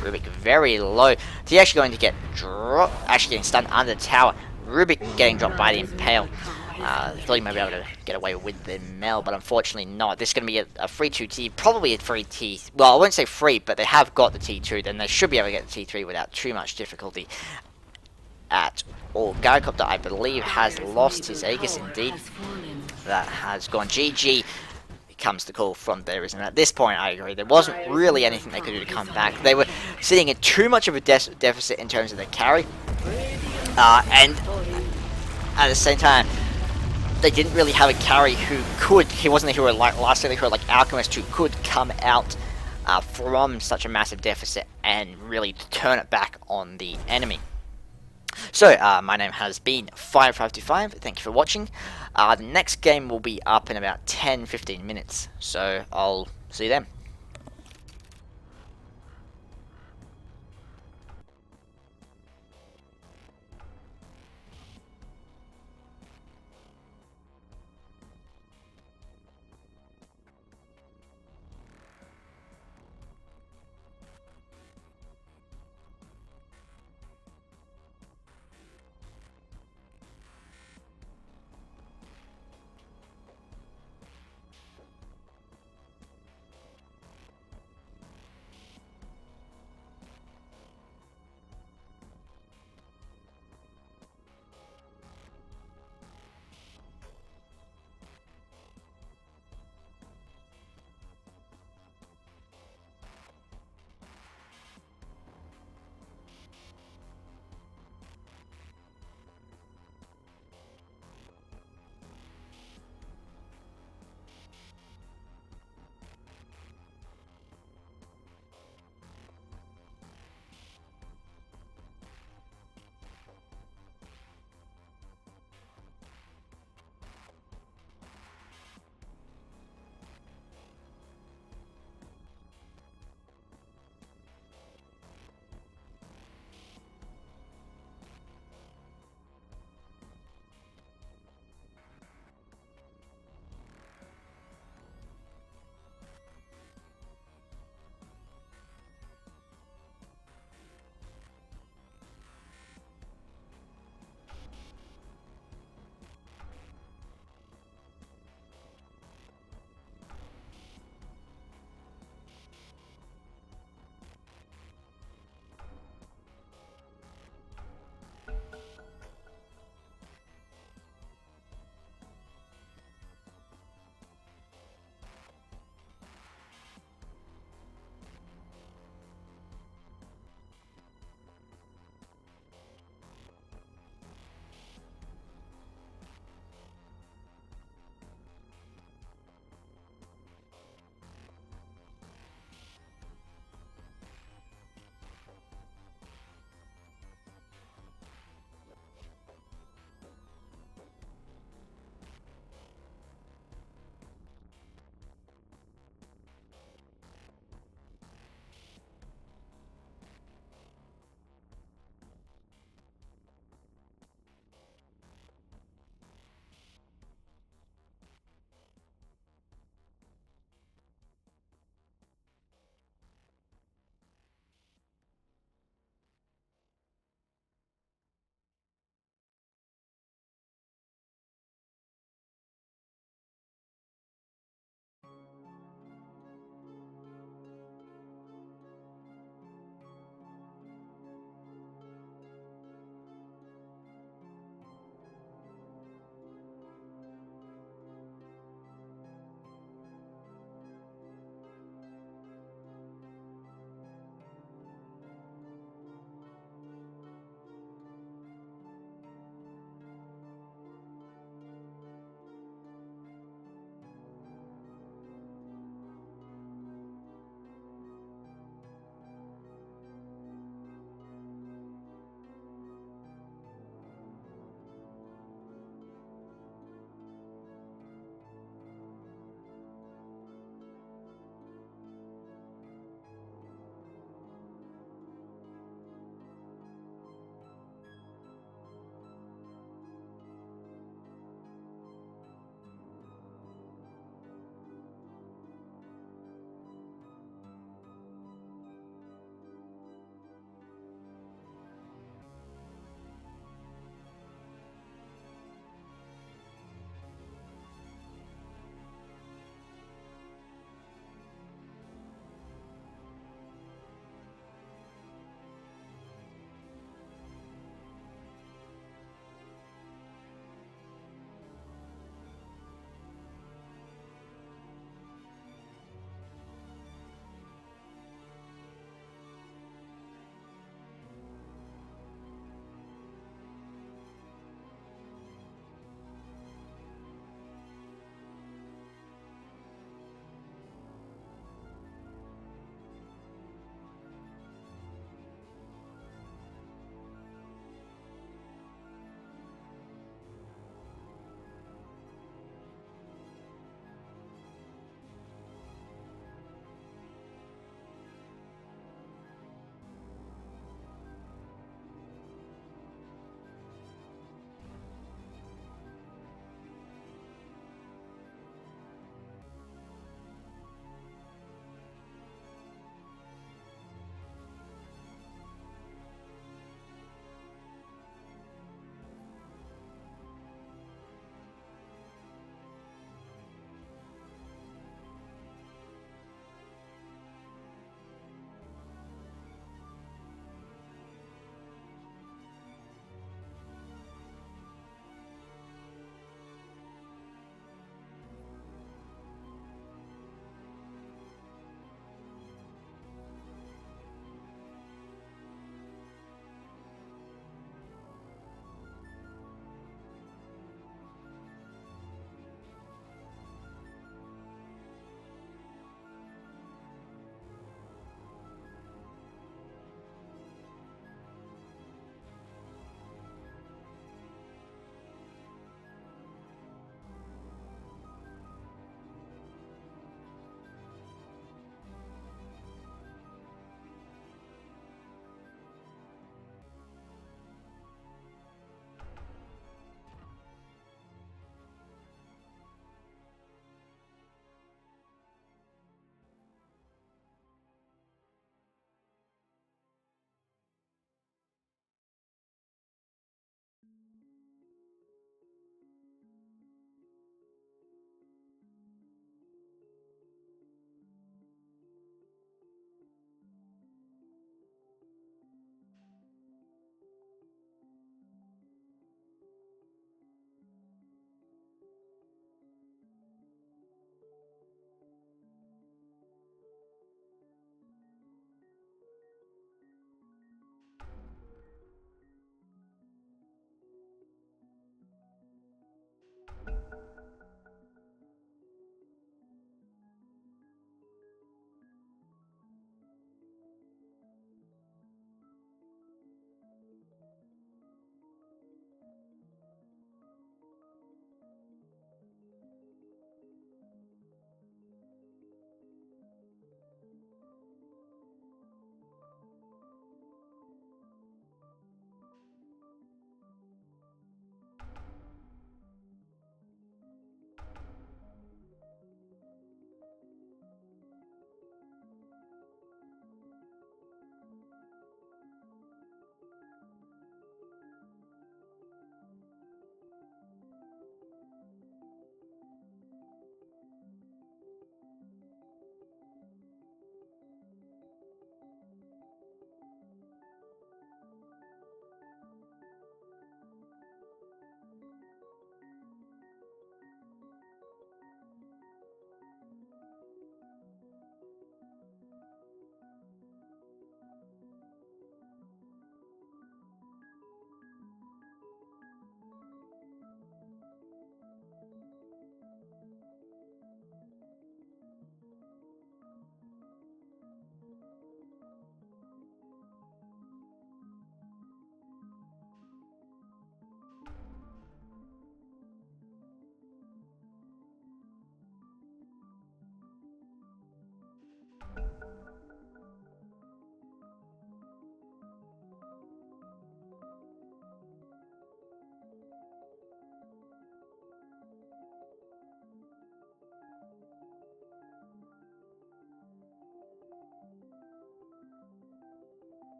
Rubik very low. He's actually going to get dropped, actually getting stunned under the tower. Rubik getting dropped by the Impale. Thought he might be able to get away with the Mel, but unfortunately not. This is going to be a free 2T, probably a free T. Well, I won't say free, but they have got the T2, then they should be able to get the T3 without too much difficulty at all. Gyrocopter, I believe, has lost his Aegis indeed. That has gone GG. Comes the call from there, isn't it? At this point, I agree. There wasn't really anything they could do to come back. They were sitting in too much of a deficit in terms of their carry. And at the same time, they didn't really have a carry who could, he wasn't a hero like last year, the hero like Alchemist, who could come out from such a massive deficit and really turn it back on the enemy. So, my name has been Fire525, thank you for watching. The next game will be up in about 10-15 minutes, so I'll see you then.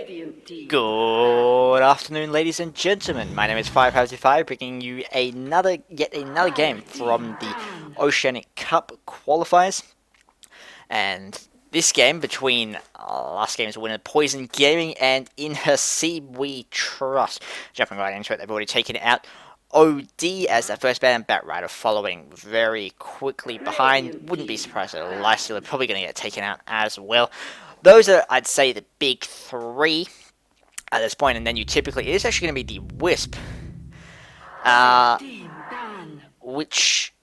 Radiant team. Good afternoon, ladies and gentlemen. My name is 555, bringing you yet another game from the Oceanic Cup Qualifiers. And this game between last game's winner Poison Gaming and In Her Seed We Trust. Jumping right into it, they've already taken out OD as their first ban, and Batrider following very quickly behind. Wouldn't be surprised that Lysila are probably going to get taken out as well. Those are, I'd say, the big three at this point, and then it is actually going to be the Wisp, which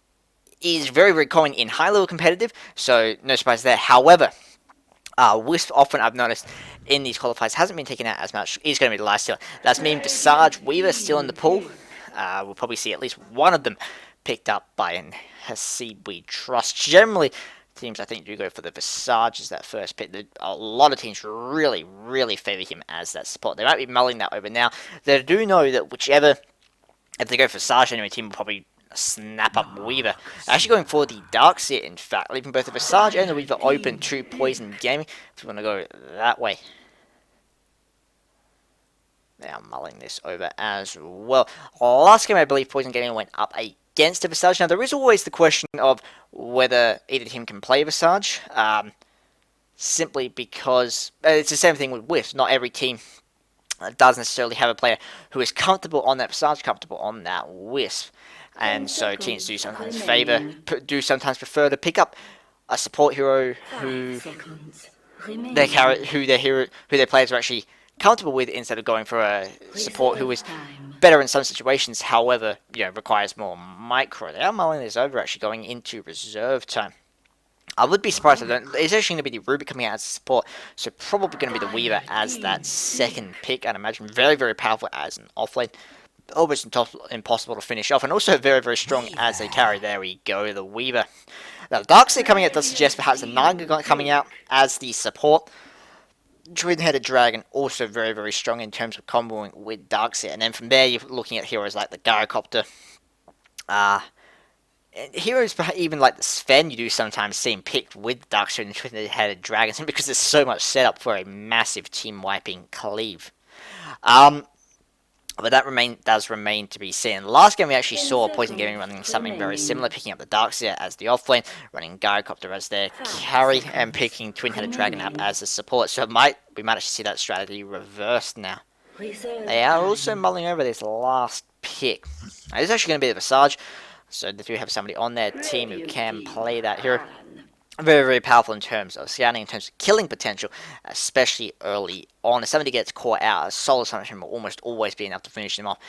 is very, very common in high-level competitive, so no surprise there. However, Wisp often, I've noticed, in these qualifiers hasn't been taken out as much, is going to be the last steal. That's mean Visage, Weaver still in the pool. We'll probably see at least one of them picked up by Seed We Trust. Generally, teams I think do go for the Visage as that first pick. A lot of teams really, really favour him as that support. They might be mulling that over now. They do know that if they go for Visage anyway, team will probably snap up Weaver. Actually going for the Darkseer, in fact, leaving both the Visage and the Weaver open to Poison Gaming, if you want to go that way. They are mulling this over as well. Last game, I believe Poison Gaming went up against the Visage. Now, there is always the question of whether either team can play Visage, simply because it's the same thing with Wisp. Not every team does necessarily have a player who is comfortable on that Visage, comfortable on that Wisp. And so teams do sometimes prefer to pick up a support hero who their players are actually comfortable with, instead of going for a support who is better in some situations, however, requires more micro. They are mulling this over, actually going into reserve time. I would be surprised if it's actually going to be the Ruby coming out as a support, so probably going to be the Weaver as that second pick, I'd imagine. Very, very powerful as an offlane. Almost impossible to finish off, and also very, very strong as a carry. There we go, the Weaver. Now, the Darkseer coming out does suggest perhaps the Naga coming out as the support. Twin-Headed Dragon, also very, very strong in terms of comboing with Darkseer. And then from there, you're looking at heroes like the Gyrocopter. Heroes even like the Sven, you do sometimes see him picked with Darkseer and Twin-Headed Dragons, because there's so much set up for a massive team-wiping cleave. But that does remain to be seen. Last game we actually saw Poison Gaming running something very similar, picking up the Darkseer as the offlane, running Gyrocopter as their carry, and picking Twin-Headed Dragon up as the support. So we might actually see that strategy reversed now. They are also mulling over this last pick. Now, this is actually going to be the Visage, so they do have somebody on their team who can play that hero. Very, very powerful in terms of scouting, in terms of killing potential, especially early on. If somebody gets caught out, a solo summon will almost always be enough to finish them off.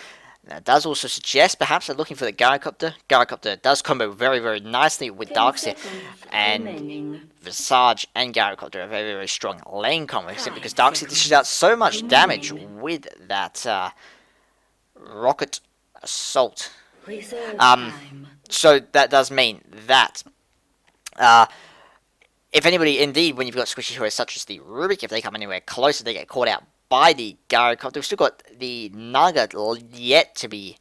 Now, it does also suggest perhaps they're looking for the Gyrocopter. Gyrocopter does combo very, very nicely with Darkseer, and Visage and Gyrocopter are very, very strong lane combo, simply because Darkseer dishes out so much damage with that Rocket Assault. So that does mean that if anybody, indeed, when you've got squishy heroes such as the Rubik, if they come anywhere closer, they get caught out by the Gyrocopter. We've still got the Naga yet to be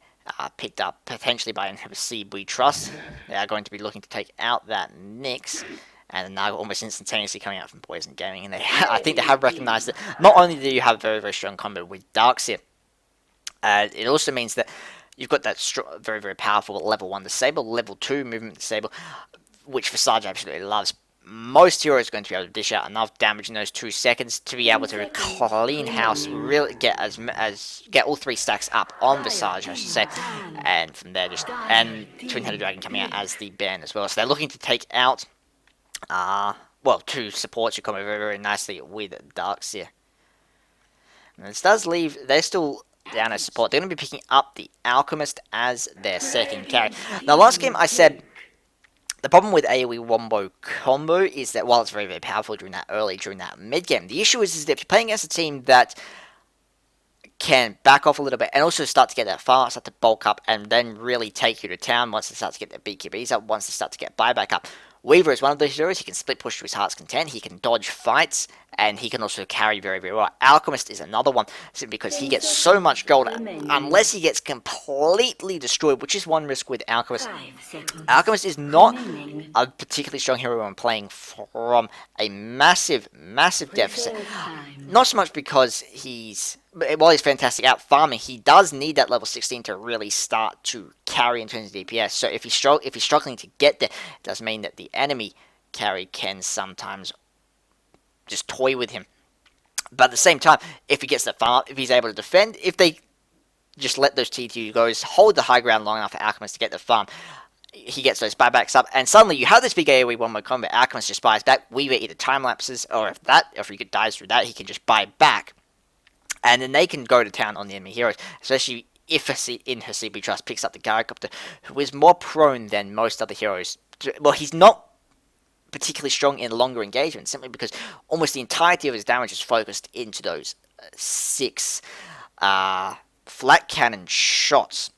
picked up, potentially by Seed We Trust. They are going to be looking to take out that Nyx, and the Naga almost instantaneously coming out from Poison Gaming. And I think they have recognized that not only do you have very, very strong combo with Darkseer, it also means that you've got that very, very powerful level 1 disable, level 2 movement disable, which Visage absolutely loves. Most heroes are going to be able to dish out enough damage in those 2 seconds to be able to clean house, really get get all 3 stacks up on Visage, I should say, and from there and Twin-Headed Dragon coming out as the ban as well. So they're looking to take out 2 supports who come over very, very nicely with Darkseer. And this does leave, they're still down as support. They're going to be picking up the Alchemist as their second carry. Now, last game I said the problem with AoE Wombo combo is that while it's very, very powerful during that mid game, the issue is that if you're playing against a team that can back off a little bit and also start to get that far, start to bulk up, and then really take you to town once they start to get their BKBs up, once they start to get buyback up. Weaver is one of those heroes. He can split push to his heart's content, he can dodge fights, and he can also carry very, very well. Alchemist is another one, simply because he gets so much gold, unless he gets completely destroyed, which is one risk with Alchemist. Alchemist is not a particularly strong hero when playing from a massive, massive deficit. not so much because while he's fantastic out farming, he does need that level 16 to really start to carry in terms of DPS. So if he's struggling to get there, it does mean that the enemy carry can sometimes just toy with him. But at the same time, if he gets that farm up, if he's able to defend, if they just let those T2 goes hold the high ground long enough for Alchemist to get the farm, he gets those buybacks up, and suddenly you have this big AoE one-way combat. Alchemist just buys back. Weaver either time lapses, or if he dies through that, he can just buy back, and then they can go to town on the enemy heroes. Especially if in her CB Trust picks up the Gyrocopter, who is more prone than most other heroes. Well, he's not particularly strong in longer engagement, simply because almost the entirety of his damage is focused into those 6 flat cannon shots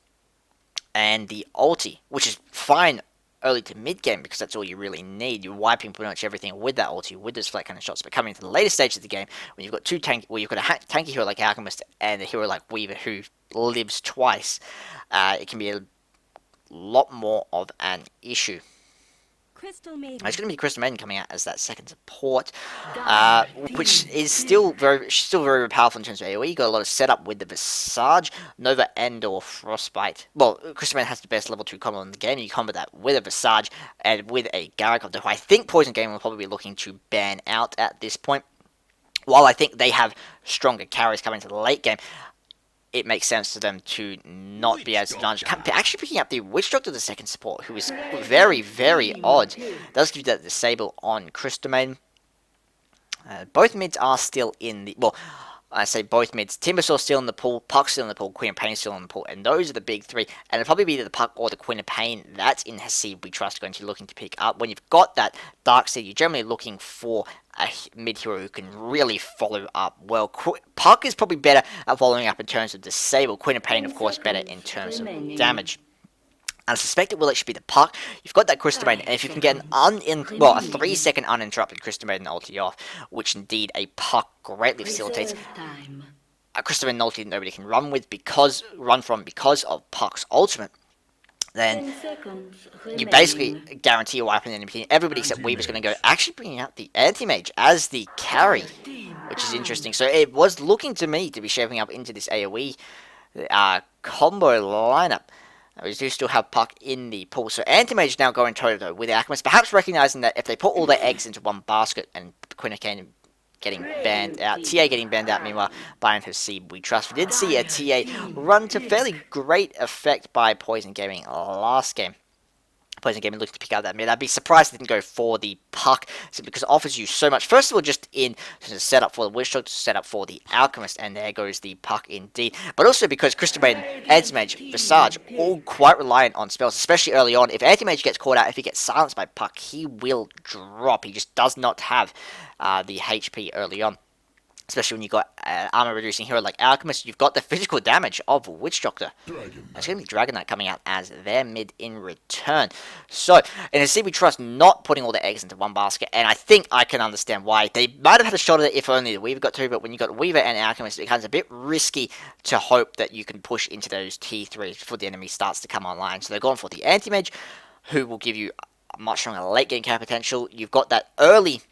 and the ulti, which is fine early to mid game because that's all you really need. You're wiping pretty much everything with that ulti, with those flat cannon shots. But coming to the later stage of the game, when you've got you've got a tanky hero like Alchemist and a hero like Weaver who lives twice, it can be a lot more of an issue. It's going to be Crystal Maiden coming out as that second support, which is still very powerful in terms of AoE. You got a lot of setup with the Visage, Nova, and or Frostbite. Well, Crystal Maiden has the best level 2 combo in the game. You combo that with a Visage and with a Gyrocopter, who I think Poison Game will probably be looking to ban out at this point. While I think they have stronger carries coming to the late game, it makes sense to them to not be as advantaged. Actually picking up the Witch Doctor, the second support, who is very, very odd. Does give you that disable on Crystal Maiden. Both mids are still in the... Well, I say both mids. Timbersaw still in the pool, Puck's still in the pool, Queen of Pain still in the pool, and those are the big 3. And it'll probably be the Puck or the Queen of Pain that's in Hasib we trust going to be looking to pick up. When you've got that Darkseid, you're generally looking for a mid hero who can really follow up well. Puck is probably better at following up in terms of disable. Queen of Pain, of course, better in terms of damage. And I suspect it will actually be the Puck. You've got that Crystal Maiden, and if you can get a 3-second uninterrupted Crystal Maiden ulti off, which indeed a Puck greatly facilitates. A Crystal Maiden ulti that nobody can run from because of Puck's ultimate. Then you basically guarantee a wiping the enemy team. Everybody except Weaver's going to go, actually bringing out the Anti-Mage as the carry, which is interesting. So it was looking to me to be shaping up into this AoE combo lineup. We do still have Puck in the pool. So Anti-Mage now going toe-to-toe with Alchemist, perhaps recognizing that if they put all their eggs into one basket, and Queen of Pain getting banned out, TA getting banned out, meanwhile, buying her seed we trust. We did see a TA run to fairly great effect by Poison Gaming last game. Poison Gaming looking to pick out that mid. I'd be surprised if they didn't go for the Puck, because it offers you so much. First of all, just in setup for the Witch Doctor, setup for the Alchemist, and there goes the Puck indeed. But also because Crystal Maiden, Anti-Mage, Visage, all quite reliant on spells, especially early on. If Anti-Mage gets caught out, if he gets silenced by Puck, he will drop. He just does not have the HP early on. Especially when you've got armor reducing hero like Alchemist, you've got the physical damage of Witch Doctor. It's going to be Dragon Knight coming out as their mid in return. So, in a CB Trust not putting all the eggs into one basket, and I think I can understand why. They might have had a shot at it if only the Weaver got to, but when you've got Weaver and Alchemist, it becomes a bit risky to hope that you can push into those T3s before the enemy starts to come online. So they're going for the Anti-Mage, who will give you a much stronger late game cap potential. You've got that early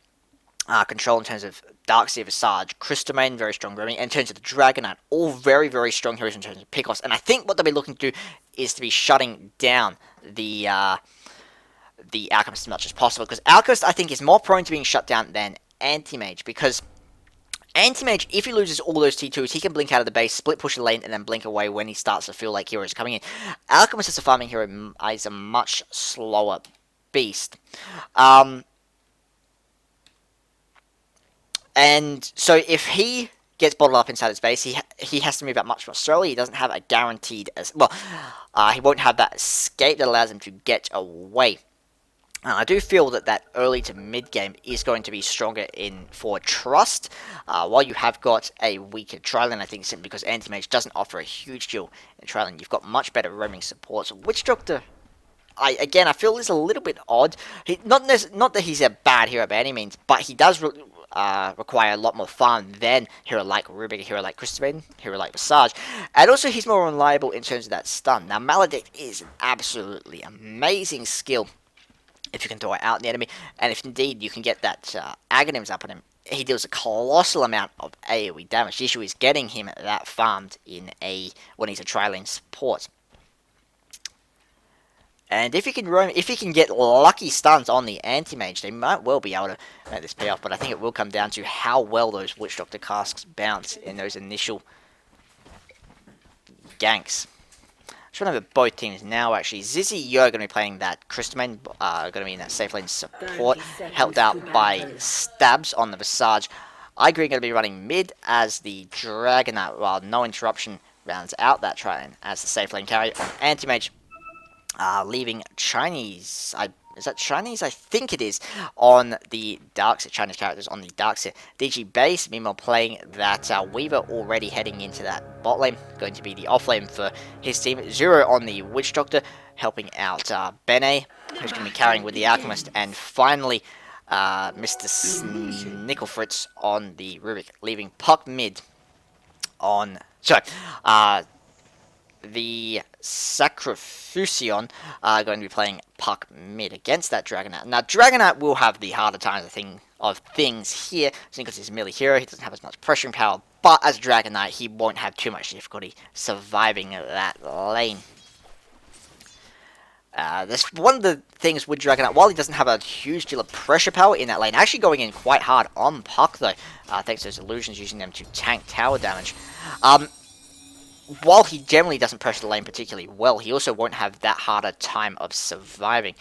control in terms of Darkseid, Visage, Crystal Maiden, very strong roaming, and in terms of the Dragon Knight, all very, very strong heroes in terms of pickoffs. And I think what they'll be looking to do is to be shutting down the Alchemist as much as possible, because Alchemist, I think, is more prone to being shut down than Anti-Mage, because Anti-Mage, if he loses all those T2s, he can blink out of the base, split push the lane, and then blink away when he starts to feel like heroes coming in. Alchemist as a farming hero is a much slower beast. And so if he gets bottled up inside his base, he has to move out much more slowly. He doesn't have a guaranteed... he won't have that escape that allows him to get away. I do feel that early to mid game is going to be stronger for Trust, while you have got a weaker Trilane, I think, simply because Anti-Mage doesn't offer a huge deal in Trilane. You've got much better roaming support. So Witch Doctor... I feel is a little bit odd. Not that he's a bad hero by any means, but he does require a lot more farm than hero like Rubik, hero like Crystal Maiden, hero like Visage. And also he's more reliable in terms of that stun. Now Maledict is an absolutely amazing skill if you can throw it out in the enemy, and if indeed you can get that Aghanims up on him, he deals a colossal amount of AoE damage. The issue is getting him that farmed in when he's a tri-lane support. And if he can get lucky stuns on the anti-mage, they might well be able to make this pay off. But I think it will come down to how well those Witch Doctor casks bounce in those initial ganks. I should remember both teams now, actually. Zizzy, you're going to be playing that Crystalmain, going to be in that safe lane support, helped out by Stabs on the Visage. iGreen going to be running mid as the Dragonite, while No Interruption rounds out that tri-lane as the safe lane carry on Anti-Mage, leaving Chinese, is that Chinese? I think it is, on the Darkseer, Chinese characters on the Darkseer. DG Base, meanwhile, playing that Weaver, already heading into that bot lane, going to be the off lane for his team. Zero on the Witch Doctor, helping out Bene, who's going to be carrying with the Alchemist, and finally, Mr. Snicklefritz on the Rubik, leaving Puck mid on, the Sacrifusion are going to be playing Puck mid against that Dragonite. Now, Dragonite will have the harder time of things here, because he's a melee hero, he doesn't have as much pressuring power, but as a Dragonite, he won't have too much difficulty surviving that lane. That's one of the things with Dragonite, while he doesn't have a huge deal of pressure power in that lane, actually going in quite hard on Puck, though, thanks to those illusions, using them to tank tower damage. While he generally doesn't pressure the lane particularly well, he also won't have that harder time of surviving.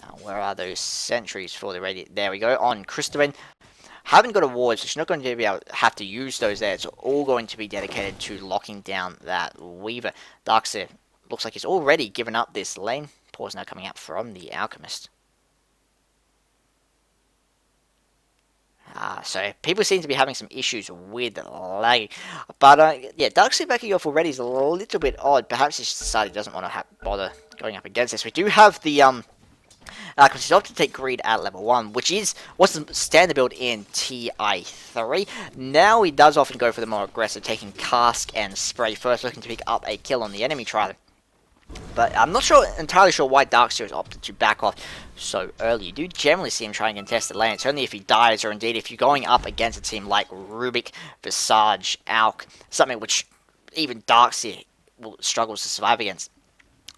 Now, where are those sentries for the radiant? There we go, on Crystalmain. Haven't got a ward, so she's not going to be able to have to use those there. It's all going to be dedicated to locking down that Weaver. Darkseer looks like he's already given up this lane. Pause now coming out from the Alchemist. So people seem to be having some issues with lagging. But yeah, Darkseer backing off already is a little bit odd. Perhaps he's decided he doesn't want to bother going up against this. We do have the because he's opted to take Greed at level 1, which was the standard build in TI3. Now he does often go for the more aggressive, taking Cask and Spray first, looking to pick up a kill on the enemy trial. But I'm not entirely sure why Darkseer has opted to back off so early. You do generally see him try and contest the lane. It's only if he dies, or indeed if you're going up against a team like Rubik, Visage, Alk, something which even Darkseer struggles to survive against,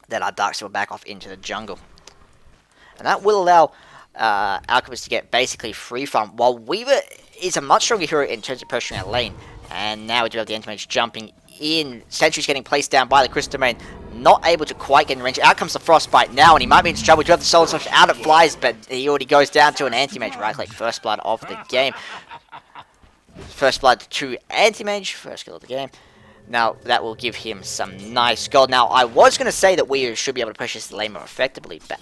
that Darkseer will back off into the jungle. And that will allow Alchemist to get basically free farm, while Weaver is a much stronger hero in terms of pressuring our lane. And now we do have the Anti-Mage jumping in. Sentry's getting placed down by the Crystalmain, not able to quite get in range. Out comes the Frostbite now, and he might be in trouble. We do have the Soul Slash, out it flies, but he already goes down to an Anti-Mage right-click. First blood of the game. First blood to Anti-Mage, first kill of the game. Now, that will give him some nice gold. Now, I was going to say that we should be able to push this lane more effectively, but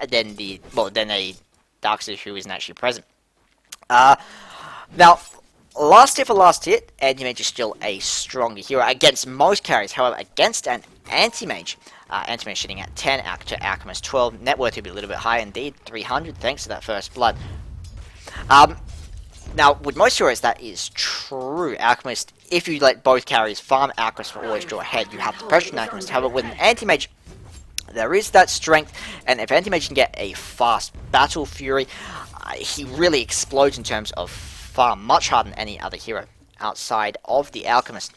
then a Darkseer who isn't actually present. Now, last hit for last hit, Anti-Mage is still a stronger hero against most carries. However, against an Anti-Mage, Anti-Mage sitting at 10, to Alchemist 12. Net worth will be a little bit higher indeed, 300, thanks to that first blood. Now, with most heroes, that is true. Alchemist, if you let both carries farm, Alchemist will always draw ahead. You have to pressure an Alchemist. However, with an Anti-Mage, there is that strength, and if Anti-Mage can get a fast Battle Fury, he really explodes in terms of farm, much harder than any other hero outside of the Alchemist.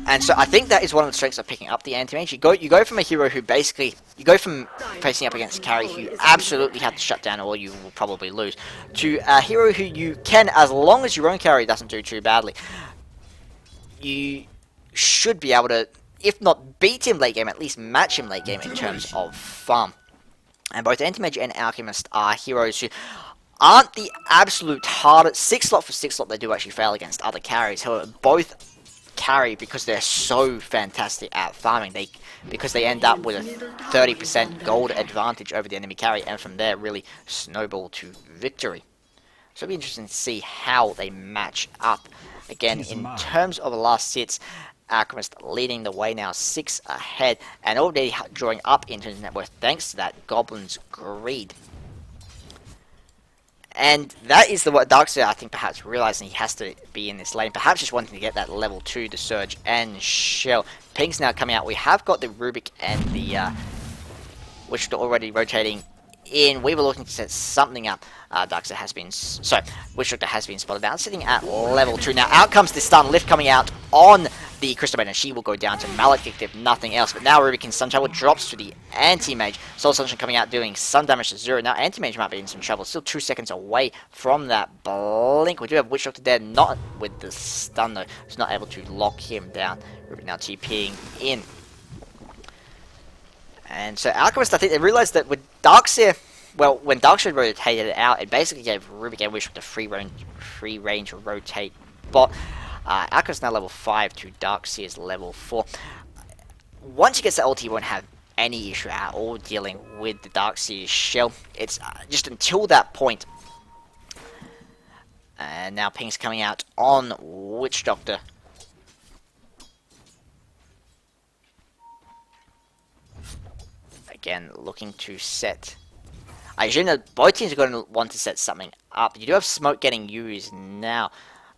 And so I think that is one of the strengths of picking up the Anti-Mage. You go from a hero who basically, you go from facing up against a carry who you absolutely have to shut down or you will probably lose, to a hero who you can, as long as your own carry doesn't do too badly, you should be able to, if not beat him late game, at least match him late game in terms of farm. And both Anti-Mage and Alchemist are heroes who aren't the absolute hardest. 6 slot for 6 slot, they do actually fail against other carries. However, both carry because they're so fantastic at farming. Because they end up with a 30% gold advantage over the enemy carry, and from there really snowball to victory. So it'll be interesting to see how they match up. Again, in terms of the last hits, Alchemist leading the way now, 6 ahead, and already drawing up into his net worth thanks to that Goblin's Greed. And that is what Darkseer, I think, perhaps realizing he has to be in this lane. Perhaps just wanting to get that level 2 to Surge and Shell. Pink's now coming out. We have got the Rubik and the Witch already rotating in. We were looking to set something up. Darkseid has been... So, Witch Doctor has been spotted out, sitting at level 2. Now, out comes the stun lift coming out on the Crystal Maiden, and she will go down to Maledict if nothing else. But now Rubik in Sun Shower drops to the Anti-Mage. Soul Sunshine coming out doing some damage to 0. Now, Anti-Mage might be in some trouble. Still 2 seconds away from that blink. We do have Witch Doctor there, not with the stun though. He's not able to lock him down. Rubik now TPing in. And so Alchemist, I think they realized that with Darkseid, well, when Darkseid rotated it out, it basically gave Rubik and Wish with the free range rotate bot. Alchemist now level 5 to Darkseid's level 4. Once he gets the ulti, he won't have any issue at all dealing with the Darkseid's shell. It's just until that point. And now ping's coming out on Witch Doctor. Again, looking to set... I assume that both teams are going to want to set something up. You do have smoke getting used now,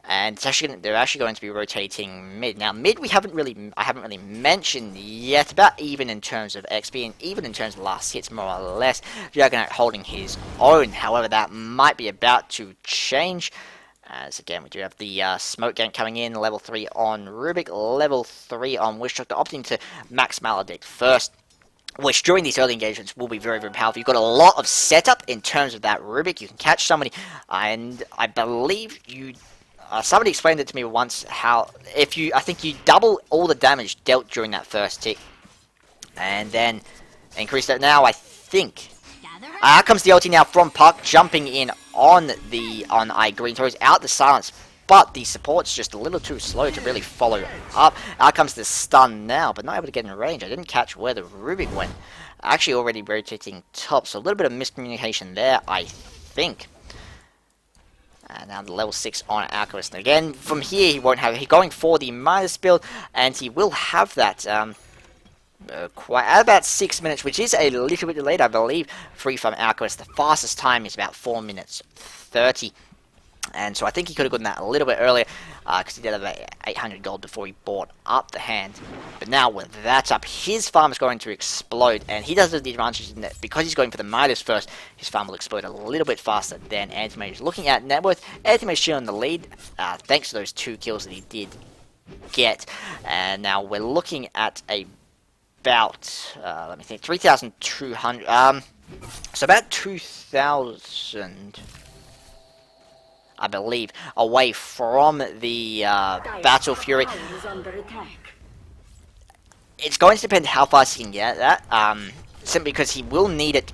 and it's actually they're actually going to be rotating mid. Now, mid I haven't really mentioned yet, about even in terms of XP and even in terms of last hits, more or less. Juggernaut holding his own. However, that might be about to change. As again, we do have the smoke gank coming in, level 3 on Rubik, level 3 on Wish Doctor, opting to max Maledict first, which during these early engagements will be very, very powerful. You've got a lot of setup in terms of that Rubik. You can catch somebody, and I believe you... somebody explained it to me once, how I think you double all the damage dealt during that first tick, and then increase that. Now I think... out comes the ulti now from Puck, jumping in on Green, throws out the silence, but the support's just a little too slow to really follow up. Out comes the stun now, but not able to get in range. I didn't catch where the Rubik went. Actually already rotating top, so a little bit of miscommunication there, I think. And now the level 6 on Alchemist. And again, from here he won't have... He's going for the Midas build, and he will have that quite at about 6 minutes, which is a little bit delayed, I believe, free from Alchemist. The fastest time is about 4 minutes 30. And so I think he could have gotten that a little bit earlier, because he did have about 800 gold before he bought up the hand. But now with that up, his farm is going to explode, and he does have the advantage in that because he's going for the Midas first, his farm will explode a little bit faster than Anti-Mage. Looking at net worth, Anti-Mage still in the lead, thanks to those 2 kills that he did get. And now we're looking at about, let me think, 3,200, so about 2,000... I believe, away from the Battle Fury. It's going to depend how fast he can get that, simply because he will need it.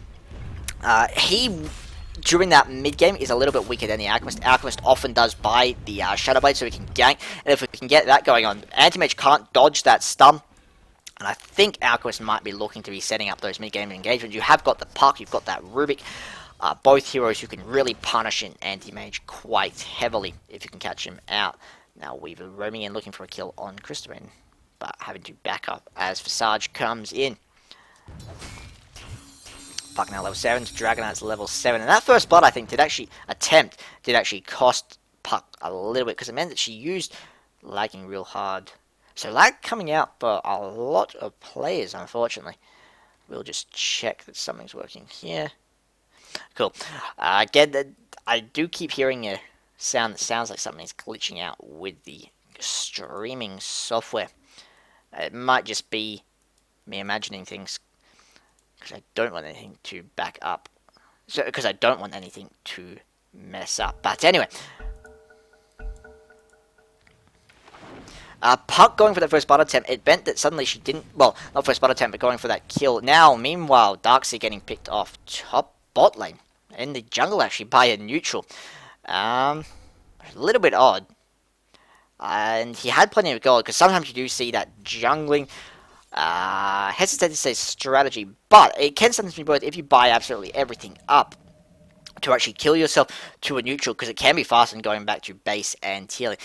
During that mid-game, is a little bit weaker than the Alchemist. Alchemist often does buy the Shadow Blade so he can gank, and if we can get that going on, Anti-Mage can't dodge that stun. And I think Alchemist might be looking to be setting up those mid-game engagements. You have got the Puck, you've got that Rubik. Both heroes who can really punish an Anti-Mage quite heavily if you can catch him out. Now Weaver roaming in looking for a kill on Crystalline, but having to back up as Visage comes in. Puck now level 7, Dragonite's level 7, and that first blood I think did actually cost Puck a little bit, because it meant that she used lagging real hard. So lag coming out for a lot of players, unfortunately. We'll just check that something's working here. Cool. Again, I do keep hearing a sound that sounds like something's glitching out with the streaming software. It might just be me imagining things, because I don't want anything to back up. So, because I don't want anything to mess up. But anyway. Puck going for the first blood attempt, it meant that suddenly she didn't, well, not first blood attempt, but going for that kill. Now, meanwhile, Darkseid getting picked off top bot lane, in the jungle actually, by a neutral. A little bit odd. And he had plenty of gold, because sometimes you do see that jungling, hesitate to say strategy, but it can sometimes be both if you buy absolutely everything up to actually kill yourself to a neutral, because it can be faster than going back to base and healing.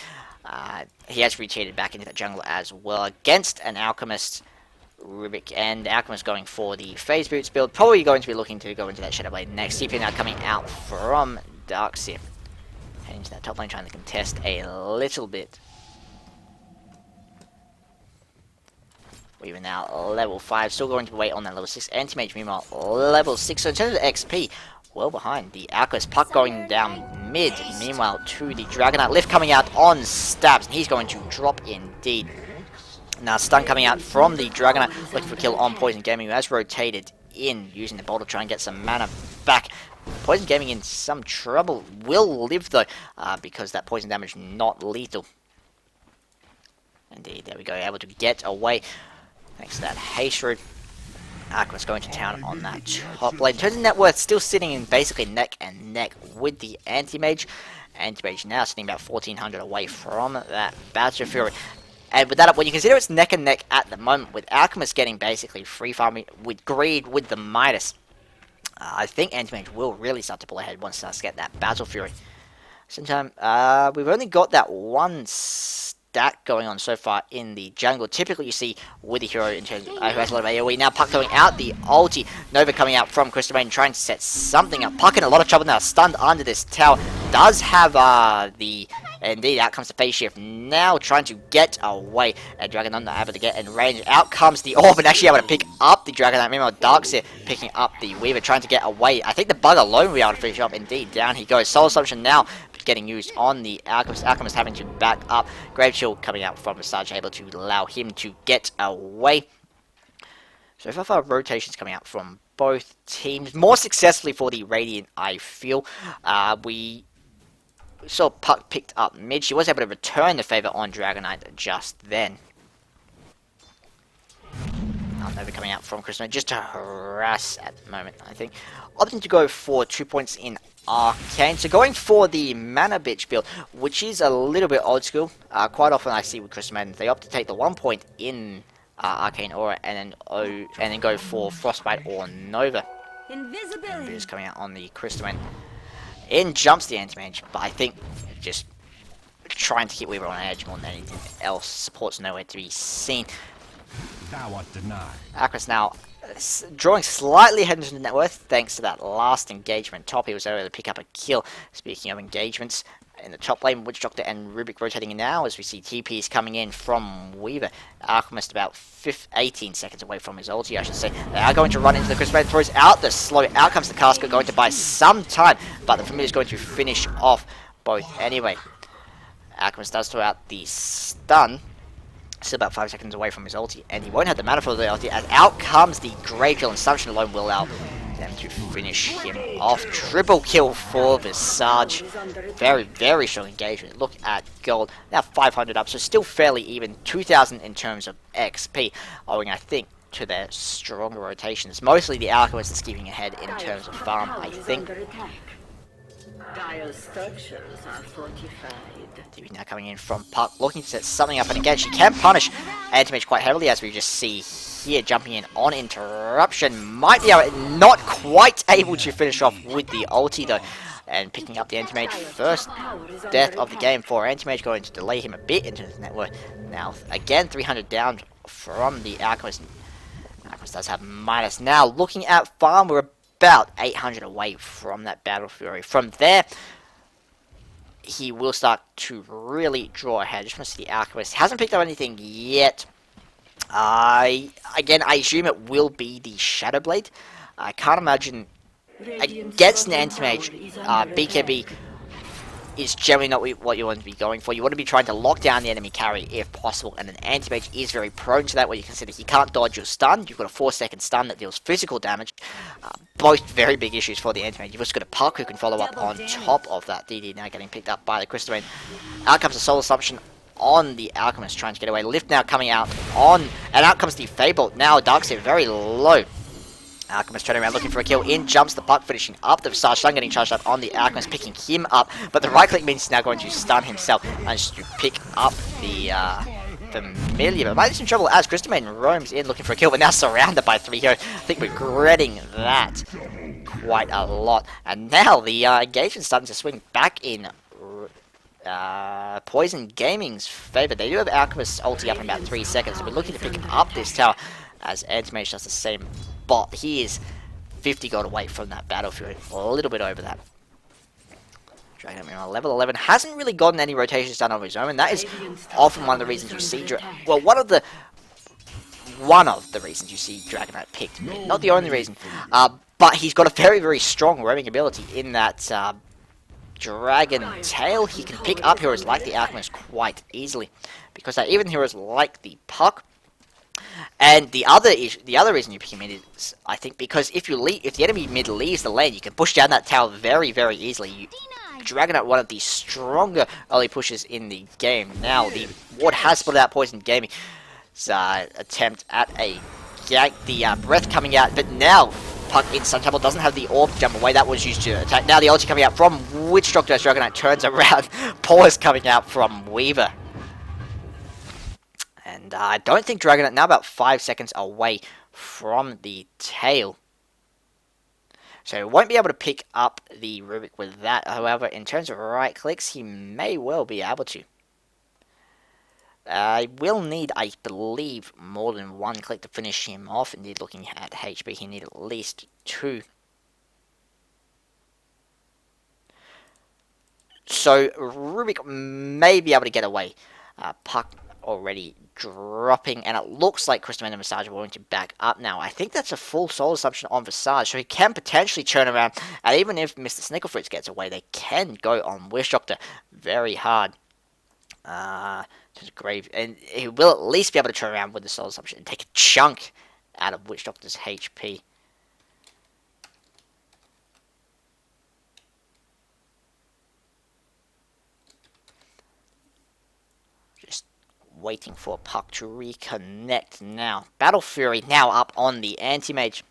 He has retreated back into the jungle as well against an Alchemist Rubik, and Alchemist going for the Phase Boots build, probably going to be looking to go into that Shadow Blade next. CP now coming out from Darkseid, heading to that top lane, trying to contest a little bit. Weaver now level 5, still going to wait on that level 6. Anti-Mage meanwhile level 6. So in terms of XP, well behind. The Alchemist puck going down mid. Meanwhile to the Dragonite lift coming out on stabs. And he's going to drop indeed. Now stun coming out from the Dragonite, looking for a kill on Poison Gaming, who has rotated in, using the ball to try and get some mana back. Poison Gaming in some trouble. Will live though, because that poison damage not lethal. Indeed, there we go, able to get away thanks to that haste route. Aqua's going to town on that top lane. In terms of net worth, still sitting in basically neck and neck with the Anti-Mage. Anti-Mage now sitting about 1400 away from that Badger Fury. And with that up, when you consider it's neck and neck at the moment, with Alchemist getting basically free farming with Greed, with the Midas, I think Anti-Mage will really start to pull ahead once it starts to get that Battle Fury. Sometime, we've only got that one stack going on so far in the jungle. Typically you see with the hero in terms of, who has a lot of AoE. Now Puck going out, the ulti. Nova coming out from Crystal Maiden trying to set something up. Puck in a lot of trouble now, stunned under this tower. Does have the... Indeed, out comes the phase shift. Now trying to get away. Dragon not able to get in range. Out comes the orb and actually able to pick up the Dragon. Meanwhile, Darkseer picking up the Weaver, trying to get away. I think the bug alone will be able to finish up. Indeed, down he goes. Soul Assumption now getting used on the Alchemist. Alchemist having to back up. Grave Shield coming out from Visage, able to allow him to get away. So far, rotations coming out from both teams. More successfully for the Radiant, I feel. We saw Puck picked up mid. She was able to return the favor on Dragonite just then. Nova coming out from Crystal just to harass at the moment, I think. Opting to go for 2 points in Arcane. So going for the Mana Bitch build, which is a little bit old school. Quite often I see with Crystal Maiden, they opt to take the 1 point in Arcane Aura and then go for Frostbite or Nova. Invisibility is coming out on the Crystal Maiden. In jumps the Anti-Mage, but I think just trying to keep Weaver on edge more than anything else. Support's nowhere to be seen. Aquas now drawing slightly ahead into the net worth thanks to that last engagement. Top, he was able to pick up a kill. Speaking of engagements, in the top lane, Witch Doctor and Rubik rotating in now as we see TPs coming in from Weaver. Alchemist about 18 seconds away from his ulti, I should say. They are going to run into the Crystal Maiden, throws out the slow. Out comes the Casket, going to buy some time, but the Familiar is going to finish off both anyway. Alchemist does throw out the stun. Still about 5 seconds away from his ulti, and he won't have the mana for the ulti, as out comes the Grave Kill, and Assumption alone will allow them to finish him off. Triple kill for Visage. Very, very strong engagement. Look at gold. Now 500 up, so still fairly even. 2,000 in terms of XP, owing, I think, to their stronger rotations. Mostly the Alchemist is keeping ahead in terms of farm, I think. Dire structures are fortified. TV now coming in from Puck, looking to set something up, and again she can punish Anti-Mage quite heavily, as we just see here, jumping in on interruption. Might be able, not quite able to finish off with the ulti though, and picking up the Anti-Mage. First death of the game for Anti-Mage, going to delay him a bit into his network. Now again 300 down from the Alchemist. Alchemist does have minus. Now looking at farm, we're about 800 away from that Battle Fury. From there, he will start to really draw ahead. I just want to see the Alchemist. Hasn't picked up anything yet. Again, I assume it will be the Shadow Blade. I can't imagine against an Anti-Mage, BKB is generally not what you want to be going for. You want to be trying to lock down the enemy carry if possible, and an Anti-Mage is very prone to that, where you consider he can't dodge your stun. You've got a 4-second stun that deals physical damage. Both very big issues for the Anti-Mage. You've also got a Puck who can follow up on top of that. DD now getting picked up by the Crystal Maiden. Out comes the Soul Assumption on the Alchemist, trying to get away. Lift now coming out on, and out comes the Fable. Now Darkseer very low. Alchemist turning around looking for a kill. In jumps the Puck, finishing up the Visage. Stun getting charged up on the Alchemist, picking him up. But the right click means he's now going to stun himself. Managed to pick up the Familiar. But might be some trouble as Crystal Maiden roams in looking for a kill, but now surrounded by 3 heroes. I think regretting that quite a lot. And now the engagement's starting to swing back in Poison Gaming's favour. They do have Alchemist's ulti up in about 3 seconds. So we're looking to pick up this tower as Anti-Mage does the same. But he is 50 gold away from that Battle Fury, a little bit over that. Dragon on level 11 hasn't really gotten any rotations done on his own, and that is often one of the reasons you see. Well, one of the one of the reasons you see Dragonite picked mid. Not the only reason. But he's got a very, very strong roaming ability in that Dragon Tail. He can pick up heroes like the Alchemist quite easily, because even heroes like the Puck. And the other reason you pick him in is, I think, because if the enemy mid leaves the lane, you can push down that tower very, very easily. Dragonite, one of the stronger early pushes in the game. Now the ward has spotted out Poison Gaming's attempt at a gank. The breath coming out, but now Puck in Sun Temple doesn't have the orb to jump away. That was used to attack. Now the ulti coming out from Witch Doctor as Dragonite turns around. Paw is coming out from Weaver. And I don't think Dragonite, now about 5 seconds away from the tail. So won't be able to pick up the Rubik with that. However, in terms of right clicks, he may well be able to. I will need, I believe, more than one click to finish him off. Indeed, looking at HP, he need at least 2. So Rubik may be able to get away. Puck already dropping, and it looks like Crystal and Visage are going to back up now. I think that's a full soul assumption on Visage, so he can potentially turn around, and even if Mr. Snicklefritz gets away, they can go on Wish Doctor very hard. Grave, and he will at least be able to turn around with the soul assumption and take a chunk out of Witch Doctor's HP. Just waiting for Puck to reconnect now. Battle Fury now up on the Anti-Mage.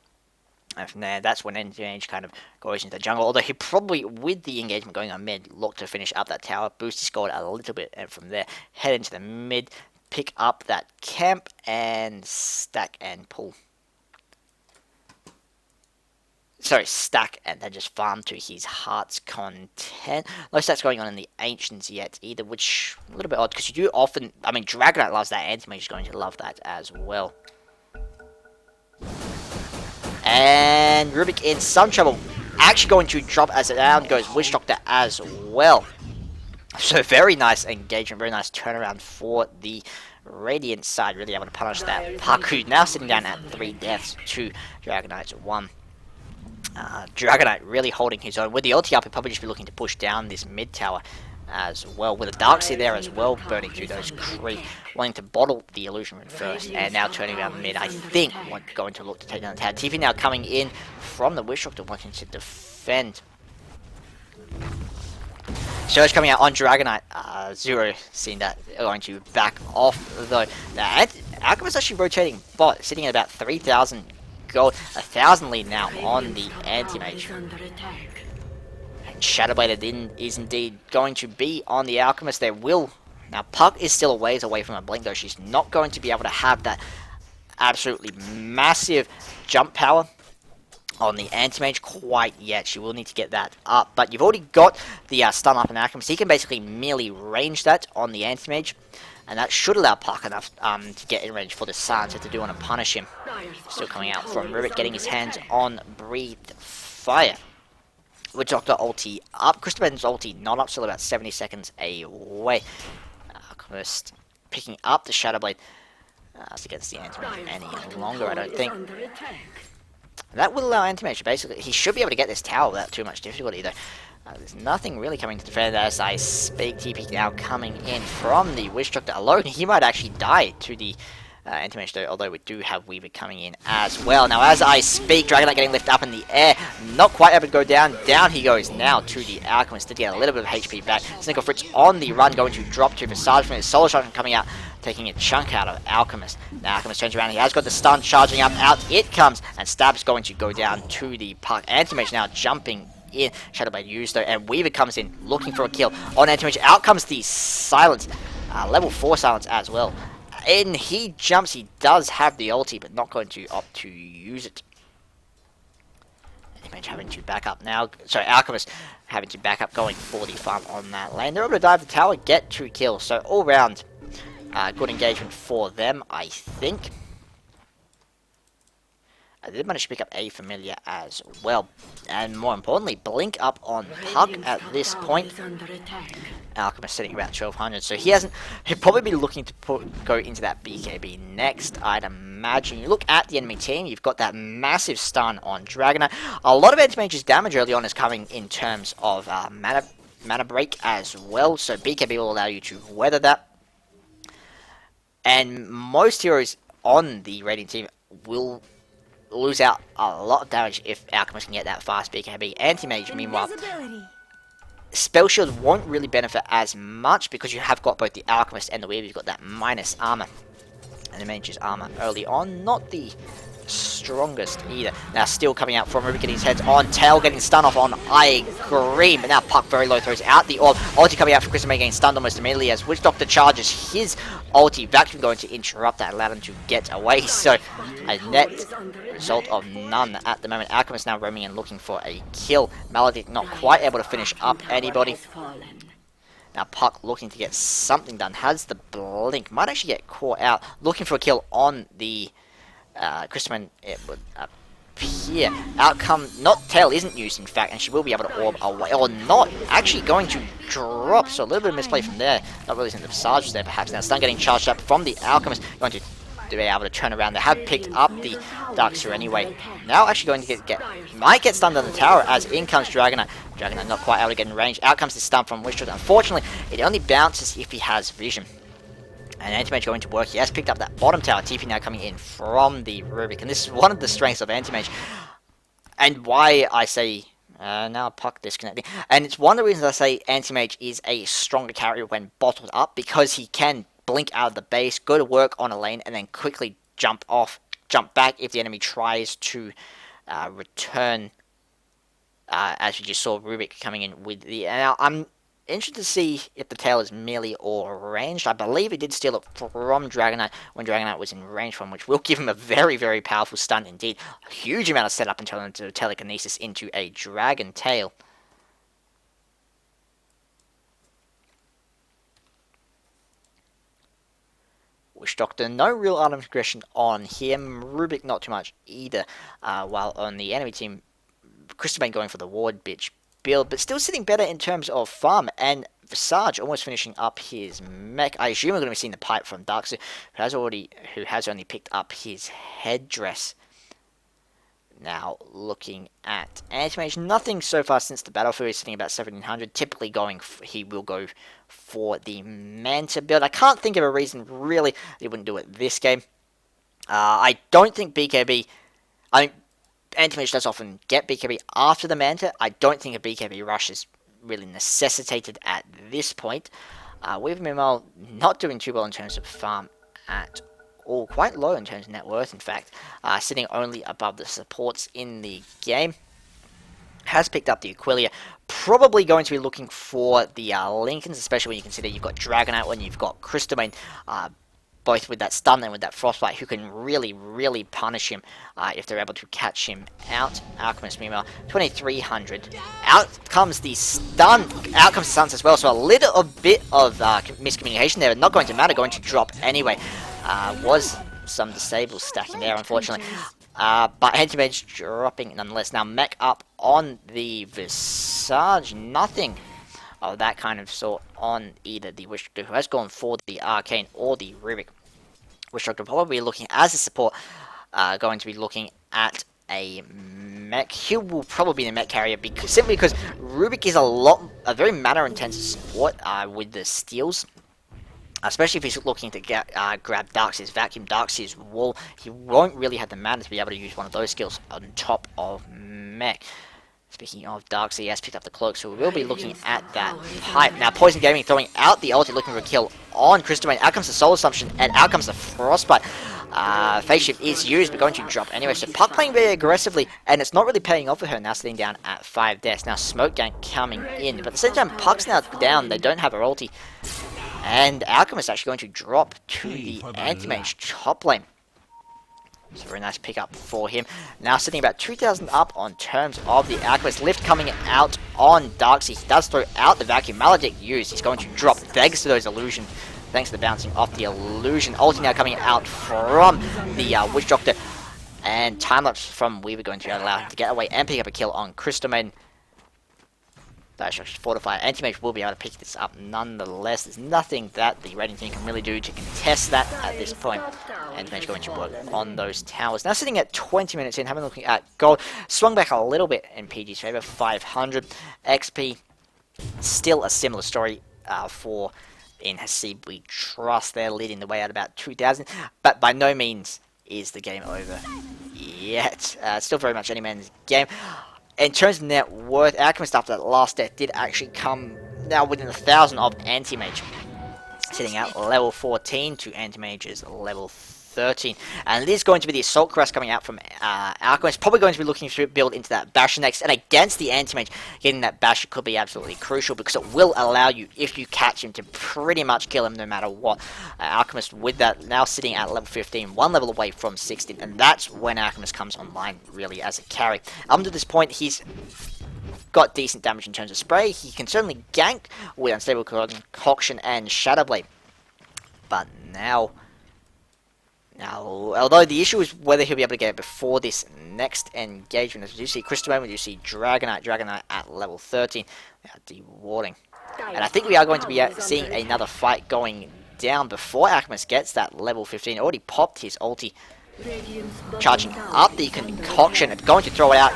And from there, that's when Anti-Mage kind of goes into the jungle. Although he probably, with the engagement going on mid, look to finish up that tower, boost his score a little bit, and from there, head into the mid, pick up that camp, and stack and pull. Sorry, stack and then just farm to his heart's content. No stats going on in the Ancients yet either, which a little bit odd, because you do often, I mean, Dragonite loves that, Anti-Mage is going to love that as well. And Rubik in some trouble. Actually going to drop as it down goes Witch Doctor as well. So very nice engagement, very nice turnaround for the Radiant side. Really able to punish that Puck, who now sitting down at 3 deaths to Dragonite's 1. Dragonite really holding his own. With the ulti up, he'll probably just be looking to push down this mid tower as well, with a Darkseer there as well, burning through those creep, wanting to bottle the Illusion Rune first, and now turning around mid, I think, going to look to take down the tower. TV now coming in from the Wish Doctor, wanting to defend. Surge coming out on Dragonite. Zero seeing that, going to back off though. Now, Alchemist actually rotating bot, sitting at about 3,000 gold, 1,000 lead now on the Anti-Mage. Shadowblade is indeed going to be on the Alchemist. There will... Now, Puck is still a ways away from a blink, though. She's not going to be able to have that absolutely massive jump power on the Anti-Mage quite yet. She will need to get that up. But you've already got the stun up on Alchemist. He can basically merely range that on the Anti-Mage. And that should allow Puck enough to get in range for the Silence if they do want to punish him. Still coming out from Rubik, getting his hands on Breathed Fire. With Doctor ulti up, Christopher's ulti not up, still about 70 seconds away. Alchemist picking up the Shadowblade against the Anti-Mage any longer, I don't think. That will allow Anti-Mage, basically, he should be able to get this tower without too much difficulty, though. There's nothing really coming to defend as I speak. TP now coming in from the Wish Doctor alone. He might actually die to the Anti-Mage, though, although we do have Weaver coming in as well. Now, as I speak, Dragonite getting lifted up in the air. Not quite able to go down. Down he goes now to the Alchemist to get a little bit of HP back. Snicklefritz on the run, going to drop to Visage from his Solar Shotgun coming out, taking a chunk out of Alchemist. Now, Alchemist turns around. He has got the stun charging up. Out it comes, and Stab's going to go down to the Puck. Anti-Mage now jumping in. Shadowblade used though, and Weaver comes in looking for a kill on Anti-Mage. Out comes the Silence. Level 4 Silence as well. And he jumps, he does have the ulti, but not going to opt to use it. Anti-Mage having to back up now. Sorry, Alchemist having to back up, going for the farm on that lane. They're able to dive the tower, get 2 kills. So all round, good engagement for them, I think. I did manage to pick up a familiar as well. And more importantly, blink up on Puck at this point. Alchemist sitting around 1200, so he'll probably be looking to go into that BKB next, I'd imagine. imagine. You look at the enemy team, you've got that massive stun on Dragonite. A lot of Anti-Mage's damage early on is coming in terms of mana break as well, so BKB will allow you to weather that. And most heroes on the Radiant team will lose out a lot of damage if Alchemist can get that fast BKB. Anti-Mage, meanwhile, Spell Shield won't really benefit as much because you have got both the Alchemist and the Weaver. You've got that minus armor. And the Mage's armor early on, not the strongest either. Now still coming out from Ruby, getting his heads on tail, getting stunned off on I agree, but now Puck very low, throws out the orb. Ulti coming out from Krista May, getting stunned almost immediately as Witch Doctor charges his ulti. Vacuum going to interrupt that, allow him to get away. So a net result of none at the moment. Alchemist now roaming and looking for a kill. Maledict not quite able to finish up anybody. Now Puck looking to get something done, has the blink, might actually get caught out, looking for a kill on the Christman. It would appear. Outcome, not tail isn't used in fact, and she will be able to orb away, or not, actually going to drop, so a little bit of misplay from there, not really the Visage there perhaps. Now stun getting charged up from the Alchemist, going to be able to turn around. They have picked up the Darkseer anyway. Now actually going to might get stunned on the tower as in comes Dragonite. Dragonite not quite able to get in range. Out comes the stun from Witch Doctor. Unfortunately, it only bounces if he has vision. And Anti-Mage going to work. He has picked up that bottom tower. TP now coming in from the Rubik. And this is one of the strengths of Anti-Mage. And why I say... now Puck disconnecting. And it's one of the reasons I say Anti-Mage is a stronger carrier when bottled up. Because he can blink out of the base, go to work on a lane, and then quickly jump back if the enemy tries to return. As we just saw Rubik coming in with the... Now, I'm interested to see if the tail is melee or ranged. I believe he did steal it from Dragonite when Dragonite was in range from, which will give him a very, very powerful stun indeed. A huge amount of setup until into telekinesis into a dragon tail. Witch Doctor, no real item progression on him. Rubik, not too much either. While on the enemy team, Crystal going for the ward bitch build, but still sitting better in terms of farm, and Visage almost finishing up his mech. I assume we're going to be seeing the pipe from Darkseer, who has only picked up his headdress. Now looking at Anti-Mage, nothing so far since the battlefield. Is sitting about 1700. Typically he will go for the Manta build. I can't think of a reason really they wouldn't do it this game. I don't think BKB. I think Anti-Mage does often get BKB after the Manta. I don't think a BKB rush is really necessitated at this point. We've meanwhile not doing too well in terms of farm at all. Quite low in terms of net worth, in fact. Sitting only above the supports in the game. Has picked up the Aquilia. Probably going to be looking for the Lincolns, especially when you consider you've got Dragonite, when you've got Crystalmane, both with that stun and with that Frostbite, who can really, really punish him if they're able to catch him out. Alchemist, meanwhile, 2300. Out comes the stun. Out comes the stuns as well, so a little bit of miscommunication there. Not going to matter, going to drop anyway. Was some disable stacking there, unfortunately. But Anti-Mage dropping nonetheless. Now, mech up on the Visage. Nothing of that kind of sort on either the Witch Doctor, who has gone for the Arcane, or the Rubik. Witch Doctor probably looking as a support, going to be looking at a mech. He will probably be the mech carrier simply because Rubik is a very mana intensive support with the steals. Especially if he's looking to grab Darkseer's Vacuum, Darkseer's Wall. He won't really have the mana to be able to use one of those skills on top of mech. Speaking of Darkseer, he has picked up the cloak, so we will be looking at that pipe. Now, Poison Gaming throwing out the ulti, looking for a kill on Crystalmane. Out comes the Soul Assumption, and out comes the Frostbite. Phase Shift is used, but going to drop anyway. So Puck playing very aggressively, and it's not really paying off for her, now sitting down at 5 deaths. Now, Smoke Gang coming in, but at the same time, Puck's now down. They don't have her ulti. And Alchemist actually going to drop to the Anti-Mage top lane. So very nice pickup for him. Now sitting about 2,000 up on terms of the Alchemist. Lift coming out on Darkseer. He does throw out the Vacuum. Maledict used. He's going to drop thanks to those illusion. Thanks to the bouncing off the illusion. Ulti now coming out from the Witch Doctor. And time lapse from Weaver going to allow him to get away and pick up a kill on Crystalmane. Structures fortified. Anti-Mage will be able to pick this up nonetheless. There's nothing that the raiding team can really do to contest that at this point. Anti-Mage going to work on those towers. Now sitting at 20 minutes in, having a look at gold. Swung back a little bit in PG's favor, 500. XP, still a similar story for in Hasib. We trust they're leading the way at about 2,000, but by no means is the game over yet. Still very much any man's game. In terms of net worth, Alchemist after that last death did actually come now within 1,000 of Anti-Mage, sitting at level 14 to Anti-Mage's level 13. And it is going to be the Assault Cuirass coming out from Alchemist, probably going to be looking to build into that Basher next, and against the Anti-Mage, getting that Basher could be absolutely crucial, because it will allow you, if you catch him, to pretty much kill him no matter what. Alchemist with that now sitting at level 15, one level away from 16, and that's when Alchemist comes online really as a carry. Up to this point, he's got decent damage in terms of spray. He can certainly gank with Unstable Concoction and Shadowblade, but now, although the issue is whether he'll be able to get it before this next engagement. As you see Crystal, you see Dragonite at level 13, dewarding. And I think we are going to be seeing another fight going down before Alchemist gets that level 15. Already popped his ulti, charging up the concoction and going to throw it out.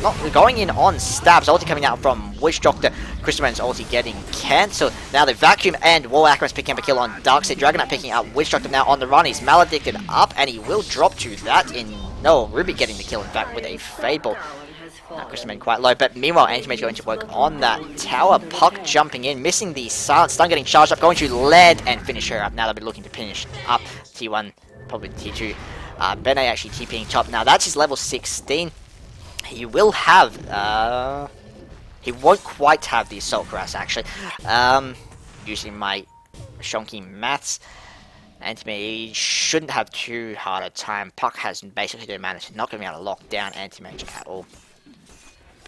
Not going in on stabs. Ulti coming out from Witch Doctor. Crystalman's ulti getting cancelled. Now the Vacuum and Wall Alchemist picking up a kill on Darkseid. Dragonite picking up Witch Doctor now on the run. He's Maledicted up and he will drop to that in... No, Ruby getting the kill in fact with a Fade Ball. Crystalman quite low, but meanwhile Anti-Mage going to work on that tower. Puck jumping in, missing the silence. Stun getting charged up, going to lead and finish her up. Now they'll be looking to finish up T1, probably T2. Bene actually TPing top. Now that's his level 16. He will have, he won't quite have the Assault Cuirass actually. Using my shonky maths, Anti-Mage shouldn't have too hard a time. Puck has basically no mana, so not going to be able to lock down Anti-Mage at all.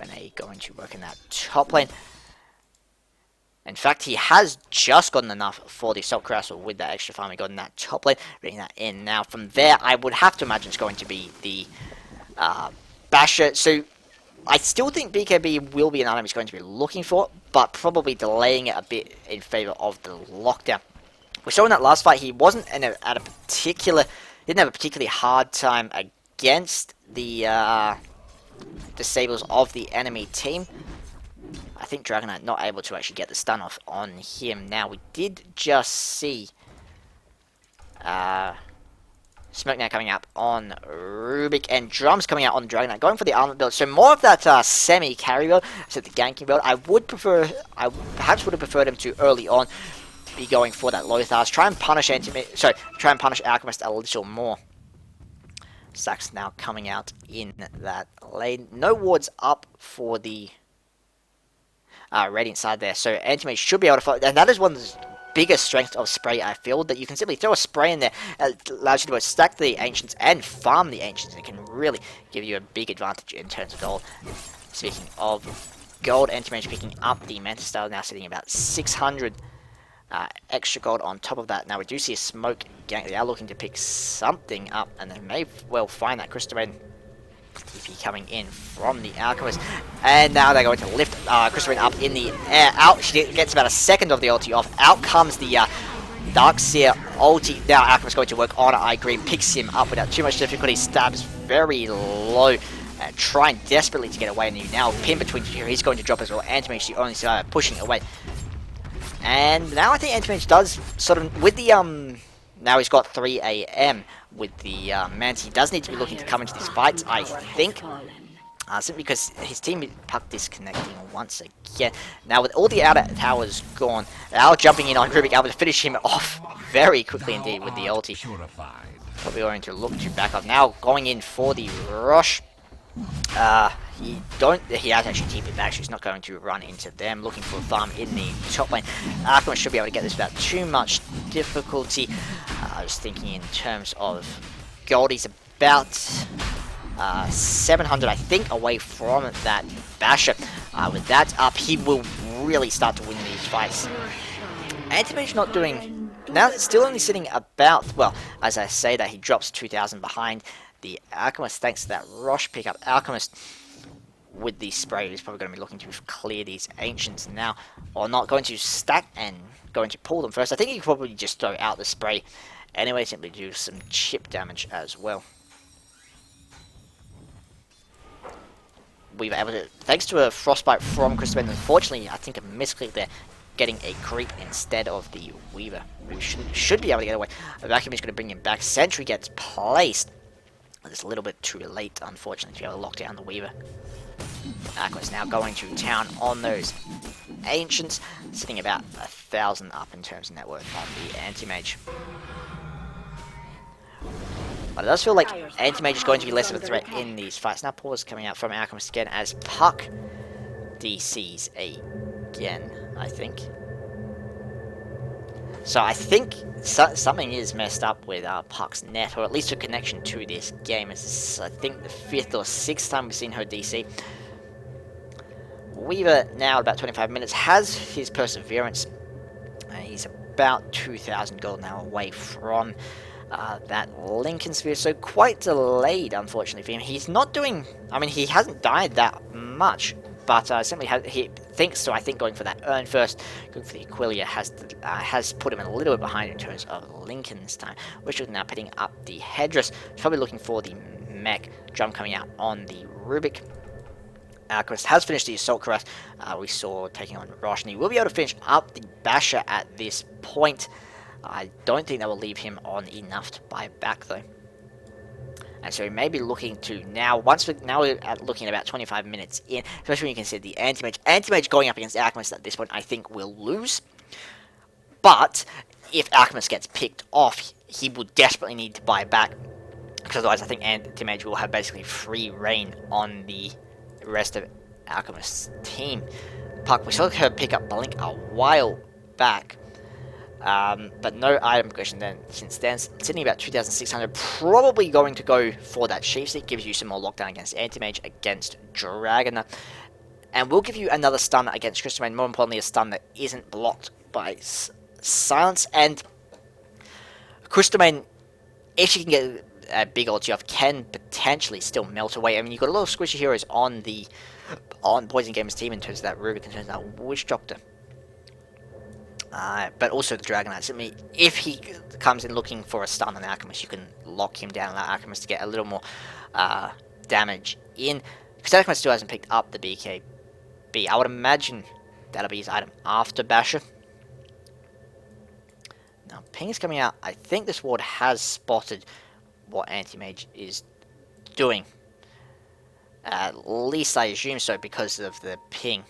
Bene going to work in that top lane. In fact, he has just gotten enough for the Assault Cuirass with that extra farm he got in that top lane. Bringing that in now. From there, I would have to imagine it's going to be the Basher. So I still think BKB will be an item he's going to be looking for, but probably delaying it a bit in favor of the lockdown. We saw in that last fight he wasn't didn't have a particularly hard time against the disables of the enemy team. I think Dragonite not able to actually get the stun off on him. Now we did just see Smoke now coming up on Rubik, and Drums coming out on Dragonite, going for the armor build. So more of that semi-carry build, so the ganking build. I perhaps would have preferred him to early on be going for that Lothars. Try and punish Alchemist a little more. Sax now coming out in that lane. No wards up for the Radiant side there, so Anti-Mage should be able to fight, and that is one of the biggest strengths of Spray, I feel, that you can simply throw a spray in there. It allows you to both stack the Ancients and farm the Ancients, and it can really give you a big advantage in terms of gold. Speaking of gold, Anti-Mage picking up the Mantis Style, now sitting about 600 extra gold on top of that. Now we do see a Smoke gank. They are looking to pick something up, and they may well find that Crystal TP coming in from the Alchemist, and now they're going to lift Crystal up in the air. Out, she gets about a second of the ulti off. Out comes the Darkseer ulti. Now Alchemist going to work on it. I agree, picks him up without too much difficulty. Stabs very low, trying desperately to get away. And you now pin between two. He's going to drop as well. Anti-Mage the only survivor, pushing away. And now I think Anti-Mage does sort of with the now he's got 3 AM with the Mance. He does need to be looking to come into this fight, I think. Simply because his team Puck disconnecting once again. Now with all the outer towers gone, now jumping in on Rubik, able to finish him off very quickly indeed with the ulti. Probably going to look to back up. Now going in for the rush. He has actually TP'd back, so he's not going to run into them. Looking for a farm in the top lane. Alchemist should be able to get this without too much difficulty. I was thinking in terms of gold, he's about 700, I think, away from that Basher. With that up, he will really start to win these fights. Anti-Mage not doing... Now, still only sitting about... Well, as I say that, he drops 2,000 behind the Alchemist, thanks to that Rosh pickup. Alchemist with the spray. He's probably going to be looking to clear these Ancients now, or not going to stack and going to pull them first. I think he could probably just throw out the spray anyway, simply do some chip damage as well. We were able to, thanks to a frostbite from Christopher, unfortunately, I think a misclick there, getting a creep instead of the Weaver, who should be able to get away. The vacuum is going to bring him back. Sentry gets placed. It's a little bit too late, unfortunately, to be able to lock down the Weaver. Aqua's now going to town on those Ancients, sitting about 1,000 up in terms of net worth on the Anti-Mage. But it does feel like Anti-Mage is going to be less of a threat in these fights. Now pause coming out from Alchemist again as Puck DCs again, I think. So I think something is messed up with Puck's net, or at least her connection to this game. It's, I think, the 5th or 6th time we've seen her DC. Weaver, now at about 25 minutes, has his Perseverance. He's about 2,000 gold now away from that Lincoln Sphere, so quite delayed, unfortunately, for him. He's not doing, I mean, he hasn't died that much, but simply he thinks so. I think going for that Urn first, going for the Aquilia has put him a little bit behind in terms of Lincoln this time. Which is now picking up the Headdress. He's probably looking for the Mech Drum coming out on the Rubik. Alchemist has finished the Assault Cuirass we saw taking on Rosh, and he will be able to finish up the Basher at this point. I don't think that will leave him on enough to buy back, though. And so we may be looking to now, now we're looking at about 25 minutes in, especially when you consider the Anti-Mage. Anti-Mage going up against Alchemist at this point, I think, will lose. But if Alchemist gets picked off, he will desperately need to buy back, because otherwise I think Anti-Mage will have basically free reign on the rest of Alchemist's team. Puck, we saw her pick up Blink a while back. But no item progression then since then. Sitting about 2,600, probably going to go for that Sheath Seek, gives you some more lockdown against Anti-Mage, against Dragoner, and will give you another stun against Crystalmane, more importantly a stun that isn't blocked by Silence. And Crystalmane, if she can get a big ulti off, can potentially still melt away. I mean, you've got a lot of squishy heroes on Poison Gamer's team in terms of that Rubik, in terms of that Witch Doctor. But also the Dragonite. Simply, if he comes in looking for a stun on Alchemist, you can lock him down, allow Alchemist to get a little more damage in. Because Alchemist still hasn't picked up the BKB. I would imagine that'll be his item after Basher. Now, Ping is coming out. I think this ward has spotted what Anti-Mage is doing. At least I assume so because of the ping.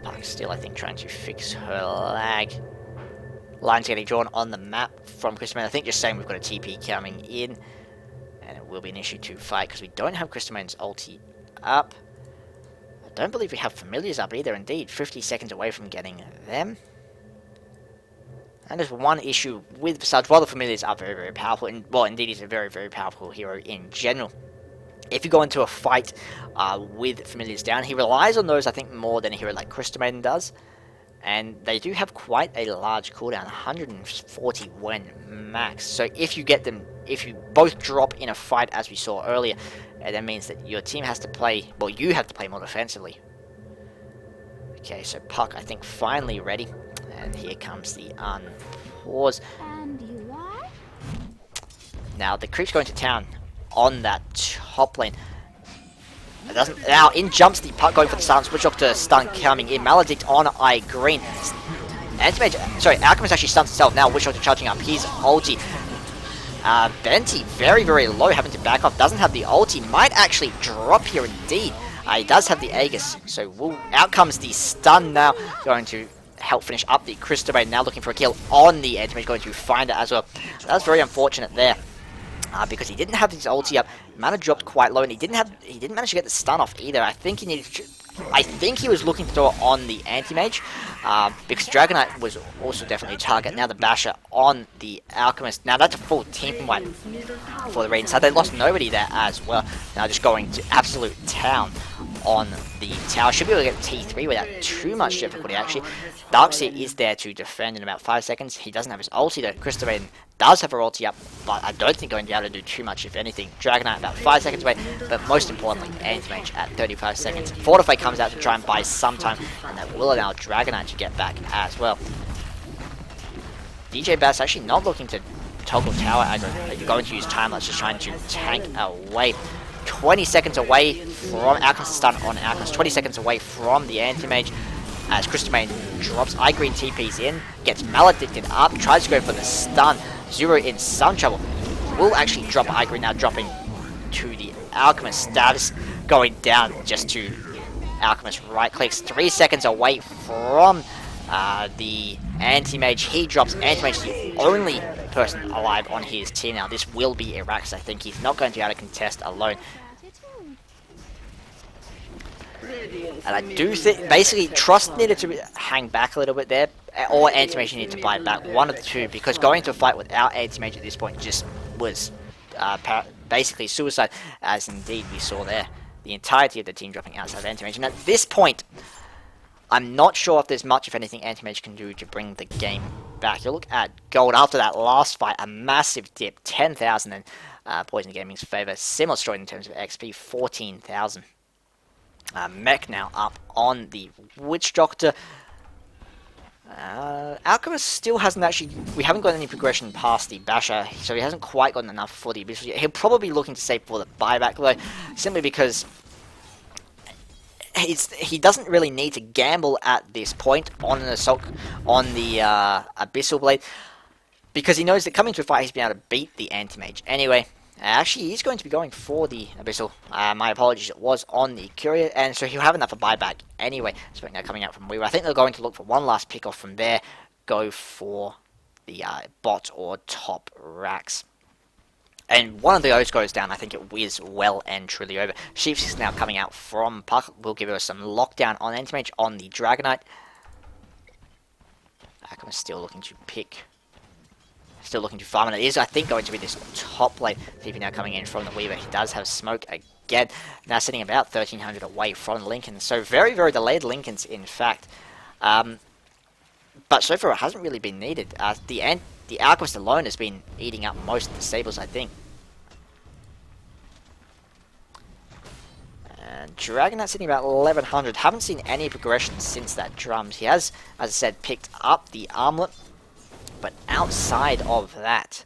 Puck still, I think, trying to fix her lag. Lines getting drawn on the map from Crystalmane. I think just saying we've got a TP coming in, and it will be an issue to fight because we don't have Crystalmane's ulti up. I don't believe we have Familiars up either. Indeed, 50 seconds away from getting them. And there's one issue with Visage. While the Familiars are very, very powerful, and well, indeed, he's a very, very powerful hero in general. If you go into a fight with Familiars down, he relies on those, I think, more than a hero like Crystalmane does. And they do have quite a large cooldown, 140 when max. So if you get them, if you both drop in a fight, as we saw earlier, that means that your team has to play, well, you have to play more defensively. Okay, so Puck, I think, finally ready. And here comes the unpause. And you are? Now, the creep's going to town on that top lane. It doesn't. Now, in jumps the Puck, going for the Silence Witch Doctor stun coming in. Maledict on I green. Anti-Mage, sorry, Alchemist actually stuns himself. Now, Witch Doctor charging up his ulti. Venti, very, very low, having to back off. Doesn't have the ulti. Might actually drop here indeed. He does have the Aegis. So, out comes the stun now. Going to help finish up the Crystalmane. Now looking for a kill on the Anti-Mage. Going to find it as well. That's very unfortunate there. Because he didn't have his ulti up, mana dropped quite low, and he didn't manage to get the stun off either. I think he was looking to throw it on the Anti-Mage, because Dragonite was also definitely a target. Now the Basher on the Alchemist. Now that's a full team wipe for the Radiant side. They lost nobody there as well. Now just going to absolute town on the tower. Should be able to get T3 without too much difficulty, actually. Darkseid is there to defend in about 5 seconds. He doesn't have his ulti, though. Christopher does have her ulti up, but I don't think going to be able to do too much, if anything. Dragonite about 5 seconds away, but most importantly, Anti-Mage at 35 seconds. Fortify comes out to try and buy some time, and that will allow Dragonite to get back as well. DJ Bass actually not looking to toggle tower aggro. Going to use time lapse, just trying to tank away. 20 seconds away from Alchemist stun on Alchemist. 20 seconds away from the Anti-Mage. As Crystalmain drops Green TPs in, gets Maledicted up, tries to go for the stun. Zero in some trouble. Will actually drop Green now, dropping to the Alchemist. Status going down just to Alchemist right clicks. 3 seconds away from the Anti-Mage. He drops Anti-Mage, the only person alive on his team now. This will be Irax. I think he's not going to be able to contest alone. And I do think, basically, Trust needed to hang back a little bit there, or Anti-Mage needed to buy back, one of the two, because going to a fight without Anti-Mage at this point just was basically suicide, as indeed we saw there. The entirety of the team dropping outside of Anti-Mage. And at this point, I'm not sure if there's much, if anything, Anti-Mage can do to bring the game back. You look at Gold after that last fight, a massive dip, 10,000 in Poison Gaming's favor. Similar story in terms of XP, 14,000. Mech now up on the Witch Doctor. Alchemist still hasn't actually, we haven't got any progression past the Basher, so he hasn't quite gotten enough for the Abyssal yet. He'll probably be looking to save for the buyback though, simply because he doesn't really need to gamble at this point on an assault on the Abyssal Blade, because he knows that coming to a fight he's been able to beat the Anti-Mage anyway. Actually, he's going to be going for the Abyssal. My apologies, it was on the Courier, and so he'll have enough for buyback anyway. So now coming out from Weaver. I think they're going to look for one last pick off from there, go for the bot or top racks. And one of those goes down, I think it is well and truly over. Sheeps is now coming out from Puck. Will give us some lockdown on Anti-Mage on the Dragonite. Akam is still looking to pick. Still looking to farm, and it is, I think, going to be this top lane. TP now coming in from the Weaver. He does have smoke again. Now sitting about 1,300 away from Lincoln. So very, very delayed Lincolns, in fact. But so far it hasn't really been needed. The Alchemist alone has been eating up most of the stables, I think. And Dragonite sitting about 1,100. Haven't seen any progression since that Drums. He has, as I said, picked up the Armlet. But outside of that,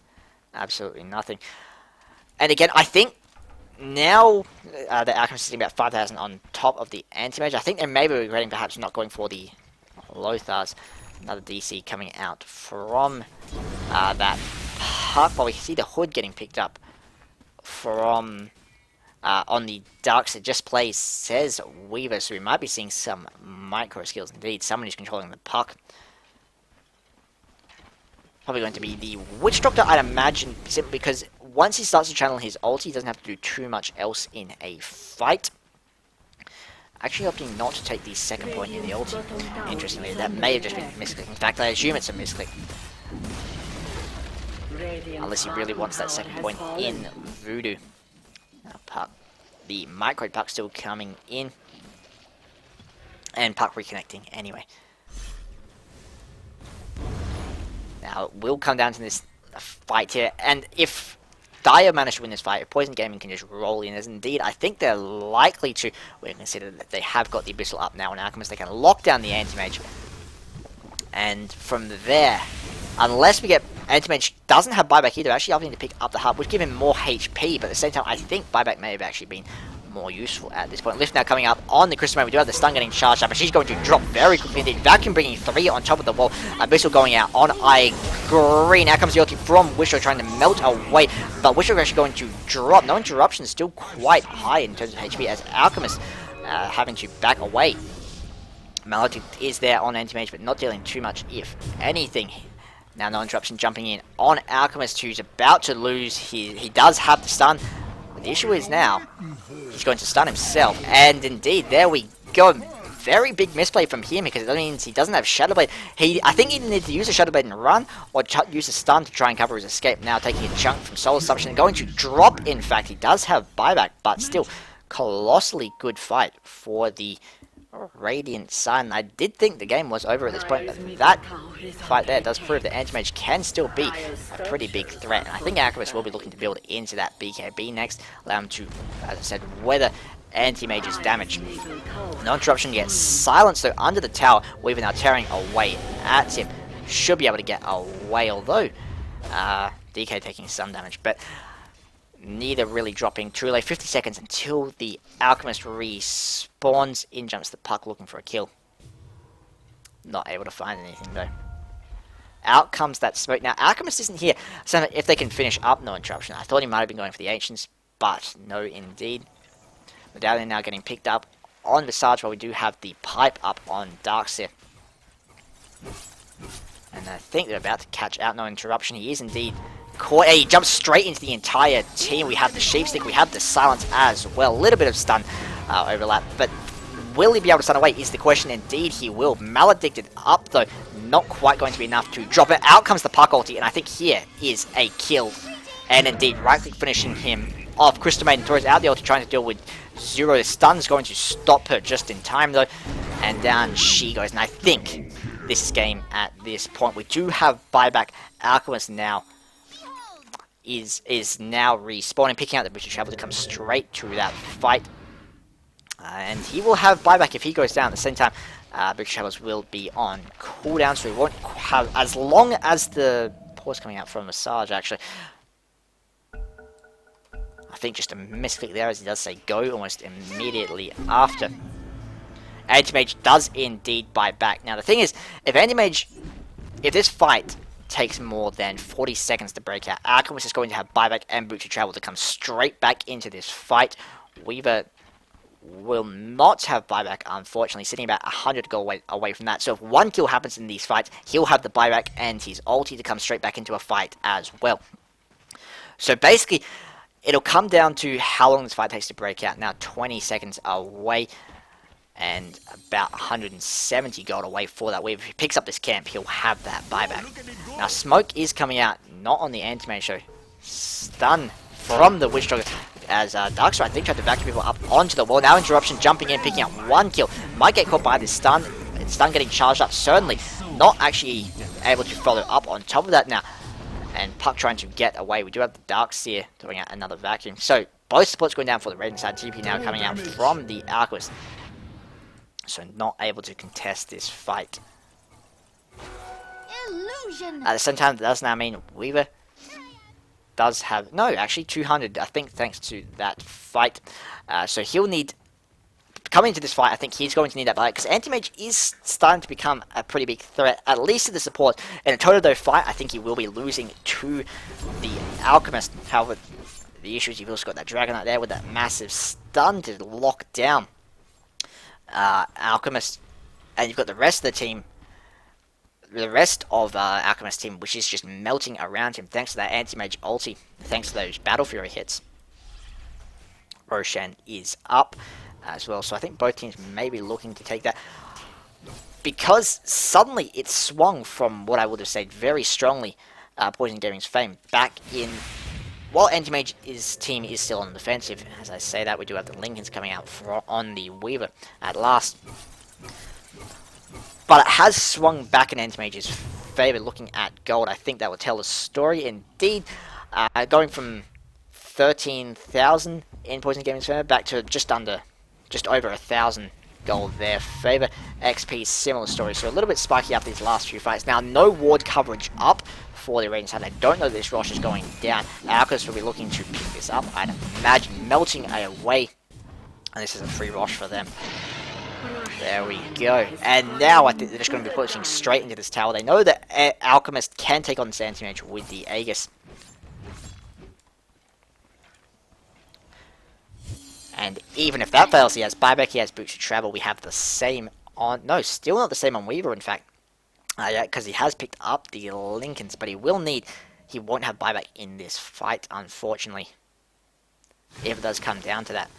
absolutely nothing. And again, I think now the Alchemist is sitting about 5,000 on top of the Anti-Mage. I think they may be regretting perhaps not going for the Lothars. Another DC coming out from that Puck. But we see the Hood getting picked up from on the Darkseid. Just plays, says Weaver. So we might be seeing some micro skills indeed. Someone who's controlling the Puck. Probably going to be the Witch Doctor, I'd imagine, simply because once he starts to channel his ult, he doesn't have to do too much else in a fight. Actually opting not to take the second point in the ult. Interestingly, that may have just been a misclick. In fact, I assume it's a misclick. Unless he really wants that second point in Voodoo. Now, Puck, the Micro Puck still coming in. And Puck reconnecting anyway. Now, it will come down to this fight here, and if Dire manage to win this fight, if Poison Gaming can just roll in, as indeed I think they're likely to, we consider that they have got the Abyssal up now on Alchemist, they can lock down the Anti-Mage, and from there, unless we get, Anti-Mage doesn't have buyback either, actually having to pick up the hub, which give him more HP, but at the same time, I think buyback may have actually been more useful at this point. Lift now coming up on the Crystal Man. We do have the stun getting charged up, and she's going to drop very quickly indeed. Vacuum bringing 3 on top of the wall. Abyssal going out on Green. Now comes the ulti from Wisho trying to melt away, but Wisho actually going to drop. No interruption, still quite high in terms of HP as Alchemist having to back away. Maledict is there on Anti-Mage, but not dealing too much, if anything. Now no interruption jumping in on Alchemist, who's about to lose. He does have the stun. The issue is now, he's going to stun himself, and indeed, there we go. Very big misplay from him, because it means he doesn't have Shadow Blade. I think he needed to use a Shadow Blade and run, or use a stun to try and cover his escape. Now taking a chunk from Soul Assumption, and going to drop, in fact. He does have buyback, but still, colossally good fight for the Radiant side. I did think the game was over at this point, but that fight there does prove that Anti-Mage can still be a pretty big threat. And I think Alchemist will be looking to build into that BKB next, allow him to, as I said, weather Anti-Mage's damage. No interruption gets silenced though under the tower. Weaver now tearing away at him. Should be able to get away, although DK taking some damage, but neither really dropping too late. 50 seconds until the Alchemist respawns. In jumps the Puck looking for a kill. Not able to find anything though. Out comes that smoke. Now Alchemist isn't here, so if they can finish up, no interruption. I thought he might have been going for the Ancients, but no indeed. Medallion now getting picked up on Visage, while we do have the pipe up on Darkseer. And I think they're about to catch out. No interruption. He is indeed caught. He jumps straight into the entire team. We have the Sheepstick. We have the Silence as well. A little bit of stun overlap. But will he be able to stun away is the question. Indeed he will. Maledicted up though. Not quite going to be enough to drop it. Out comes the Puck ulti. And I think here is a kill. And indeed right click finishing him off. Crystal Maiden throws out the ulti trying to deal with Zero. The stun's going to stop her just in time though. And down she goes. And I think this game at this point, we do have buyback. Alchemist now is now respawning, picking out the British Traveler to come straight to that fight. And he will have buyback if he goes down. At the same time, British Travelers will be on cooldown, so he won't have as long as the pause coming out from Massage actually. I think just a misclick there as he does say go almost immediately after. Anti-Mage does indeed buy back. Now the thing is, if this fight takes more than 40 seconds to break out, Alchemist is going to have buyback and Boots of Travel to come straight back into this fight. Weaver will not have buyback, unfortunately, sitting about 100 to go away from that. So if one kill happens in these fights, he'll have the buyback and his ulti to come straight back into a fight as well. So basically, it'll come down to how long this fight takes to break out. Now 20 seconds away. And about 170 gold away for that. If he picks up this camp, he'll have that buyback. Now, smoke is coming out, not on the Anti-Mage show. Stun from the Witch Doctor as Darkseer, I think, tried to vacuum people up onto the wall. Now, interruption jumping in, picking up one kill. Might get caught by this stun. Stun getting charged up, certainly not actually able to follow up on top of that now. And Puck trying to get away. We do have the Darkseer throwing out another vacuum. So, both supports going down for the Radiant side. TP now coming out from the Alchemist. So not able to contest this fight. Illusion. At the same time, that does now mean Weaver does have... No, actually 200, I think, thanks to that fight. So he'll need... Coming into this fight, I think he's going to need that buyback, because Anti-Mage is starting to become a pretty big threat, at least to the support. In a Toto fight, I think he will be losing to the Alchemist. However, the issue is you've also got that Dragon out there with that massive stun to lock down Alchemist, and you've got the rest of the team, the rest of Alchemist team, which is just melting around him thanks to that Anti-Mage ulti, thanks to those Battle Fury hits. Roshan is up as well, so I think both teams may be looking to take that, because suddenly it swung from what I would have said very strongly Poison Gaming's fame back in. While Anti-Mage's team is still on the defensive, as I say that, we do have the Lincolns coming out on the Weaver at last. But it has swung back in Anti-Mage's favour. Looking at gold, I think that will tell the story. Indeed, going from 13,000 in Poison Gaming's favour back to just over 1,000 gold their favour. XP, similar story, so a little bit spiky up these last few fights. Now, no ward coverage up for the Radiant side. I don't know that this Rosh is going down. Alchemist will be looking to pick this up, I'd imagine, melting away. And this is a free Rosh for them. There we go. And now I think they're just going to be pushing straight into this tower. They know that Alchemist can take on this Anti-Mage with the Aegis. And even if that fails, he has buyback, he has Boots of Travel. We have the same on... No, still not the same on Weaver, in fact. Yeah, because he has picked up the Lincolns, but he won't have buyback in this fight, unfortunately. If it does come down to that.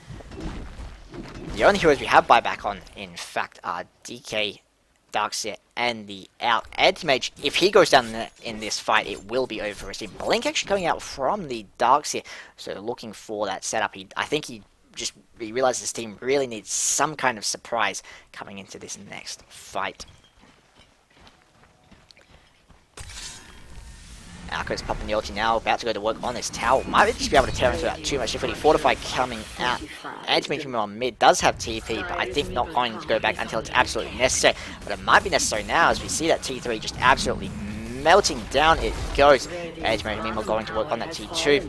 The only heroes we have buyback on, in fact, are DK, Darkseer, and the Anti-Mage. If he goes down in this fight, it will be over for his team. Blink actually coming out from the Darkseer, so looking for that setup. I think he he realizes his team really needs some kind of surprise coming into this next fight. Alco's popping the ulti now, about to go to work on this tower. Might just be able to tear into that too much difficulty. Fortify coming out. Anti-Mage on mid does have TP, but I think not going to go back until it's absolutely necessary. But it might be necessary now as we see that T3 just absolutely melting down. It goes. Anti-Mage meanwhile going to work on that T2.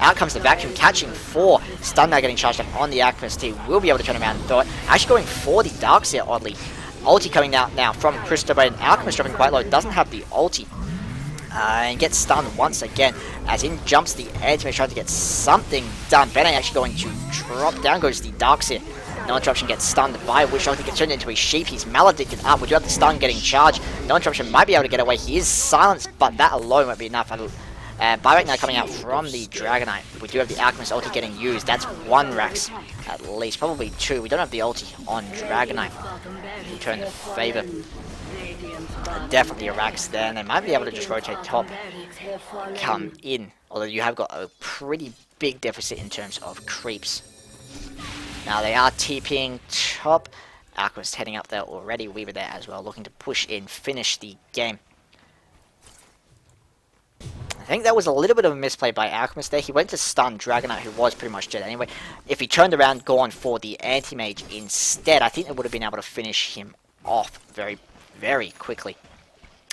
Out comes the vacuum, catching 4. Stun now getting charged up on the Alchemist. He will be able to turn around and throw it. Actually going for the Darkseer, oddly. Ulti coming out now from Christopher, and Alchemist dropping quite low. Doesn't have the ulti. And gets stunned once again, as in jumps the Anti-Mage trying to get something done. Bene actually going to drop down, goes the Darkseer. No interruption gets stunned by Wish. He gets turned into a sheep. He's maledicted up. We do have the stun getting charged. No interruption might be able to get away. He is silenced, but that alone won't be enough. Buyback now coming out from the Dragonite. We do have the Alchemist ulti getting used. That's 1 Rax at least, probably 2. We don't have the ulti on Dragonite. Return the favor. Definitely a Rax there, and they might be able to just rotate top, come in. Although you have got a pretty big deficit in terms of creeps. Now they are TPing top. Alchemist heading up there already. Weaver there as well, looking to push in, finish the game. I think that was a little bit of a misplay by Alchemist there. He went to stun Dragonite, who was pretty much dead anyway. If he turned around, gone for the Anti-Mage instead, I think they would have been able to finish him off very, very quickly.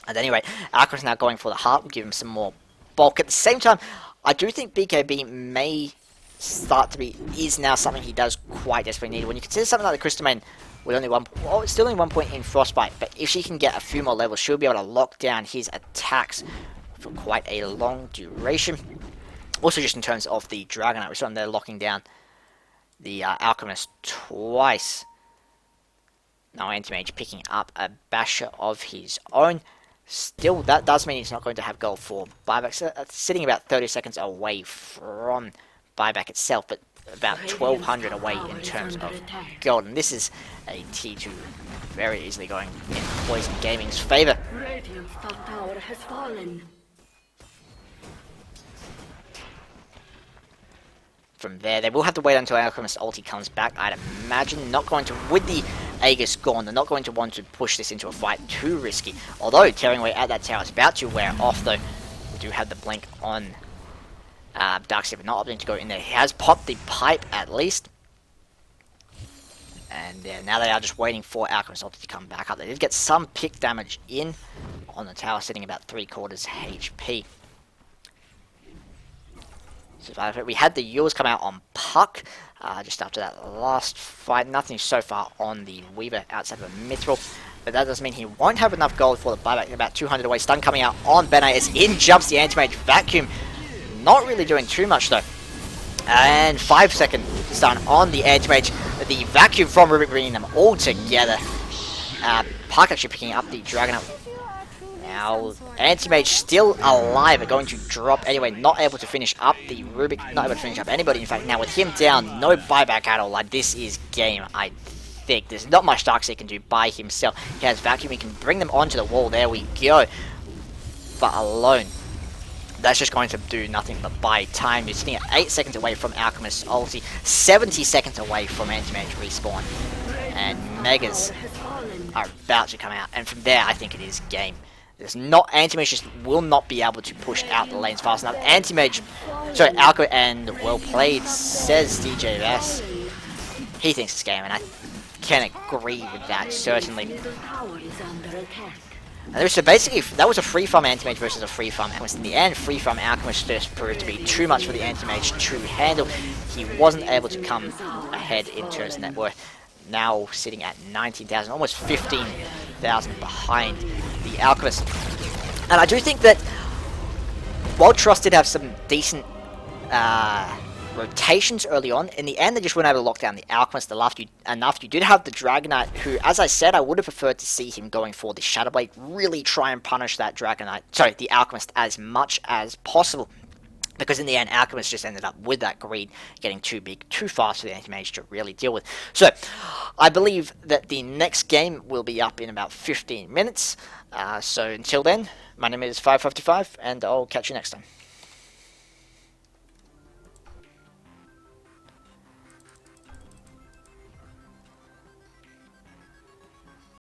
And anyway, Alchemist now going for the heart, will give him some more bulk. At the same time, I do think BKB may start to be, is now something he does quite desperately need. When you consider something like the Crystal Maiden with only it's still only 1 point in Frostbite, but if she can get a few more levels, she'll be able to lock down his attacks for quite a long duration. Also, just in terms of the Dragonite, we saw him there locking down the Alchemist twice. Now Anti-Mage picking up a basher of his own. Still, that does mean he's not going to have gold for Buyback. So, sitting about 30 seconds away from Buyback itself, but about 1,200 away in terms of gold. And this is a T2 very easily going in Poison Gaming's favor. Radiant's top tower has fallen. From there, they will have to wait until Alchemist ulti comes back. I'd imagine not going to, with the Aegis gone, they're not going to want to push this into a fight too risky. Although tearing away at that tower is about to wear off, though. We do have the blink on Darkseer, but not opting to go in there. He has popped the pipe at least. And now they are just waiting for Alchemist ulti to come back up. They did get some pick damage in on the tower, sitting about 3/4 HP. So we had the Yules come out on Puck just after that last fight. Nothing so far on the Weaver outside of a Mithril. But that does mean he won't have enough gold for the buyback. About 200 away. Stun coming out on Bene as in jumps the Anti-Mage Vacuum. Not really doing too much though. And 5-second stun on the Anti-Mage. The Vacuum from Rubik bringing them all together. Puck actually picking up the Dragonite. Now, Anti-Mage still alive, but going to drop anyway, not able to finish up the Rubik, not able to finish up anybody, in fact. Now, with him down, no buyback at all, like, this is game, I think. There's not much Darkseer can do by himself. He has Vacuum, he can bring them onto the wall, there we go. But alone, that's just going to do nothing but buy time. You're sitting at 8 seconds away from Alchemist's ulti, 70 seconds away from Anti-Mage respawn. And Megas are about to come out, and from there, I think it is game. There's not, Anti-Mage just will not be able to push out the lanes fast enough. Anti-Mage, sorry, Alco, and well played, says DJS. He thinks it's game, and I can agree with that, certainly. And so basically, that was a free farm Anti-Mage versus a free farm Alchemist. In the end, free farm Alchemist just proved to be too much for the Anti-Mage to handle. He wasn't able to come ahead in terms of net worth. Now sitting at 19,000, almost 15,000 behind the Alchemist. And I do think that while Trust did have some decent rotations early on, in the end they just weren't able to lock down the Alchemist enough. You did have the Dragonite, who, as I said, I would have preferred to see him going for the Shadowblade, really try and punish that the Alchemist as much as possible. Because in the end, Alchemist just ended up with that greed getting too big, too fast for the Anti-Mage to really deal with. So, I believe that the next game will be up in about 15 minutes. So until then, my name is 555, and I'll catch you next time.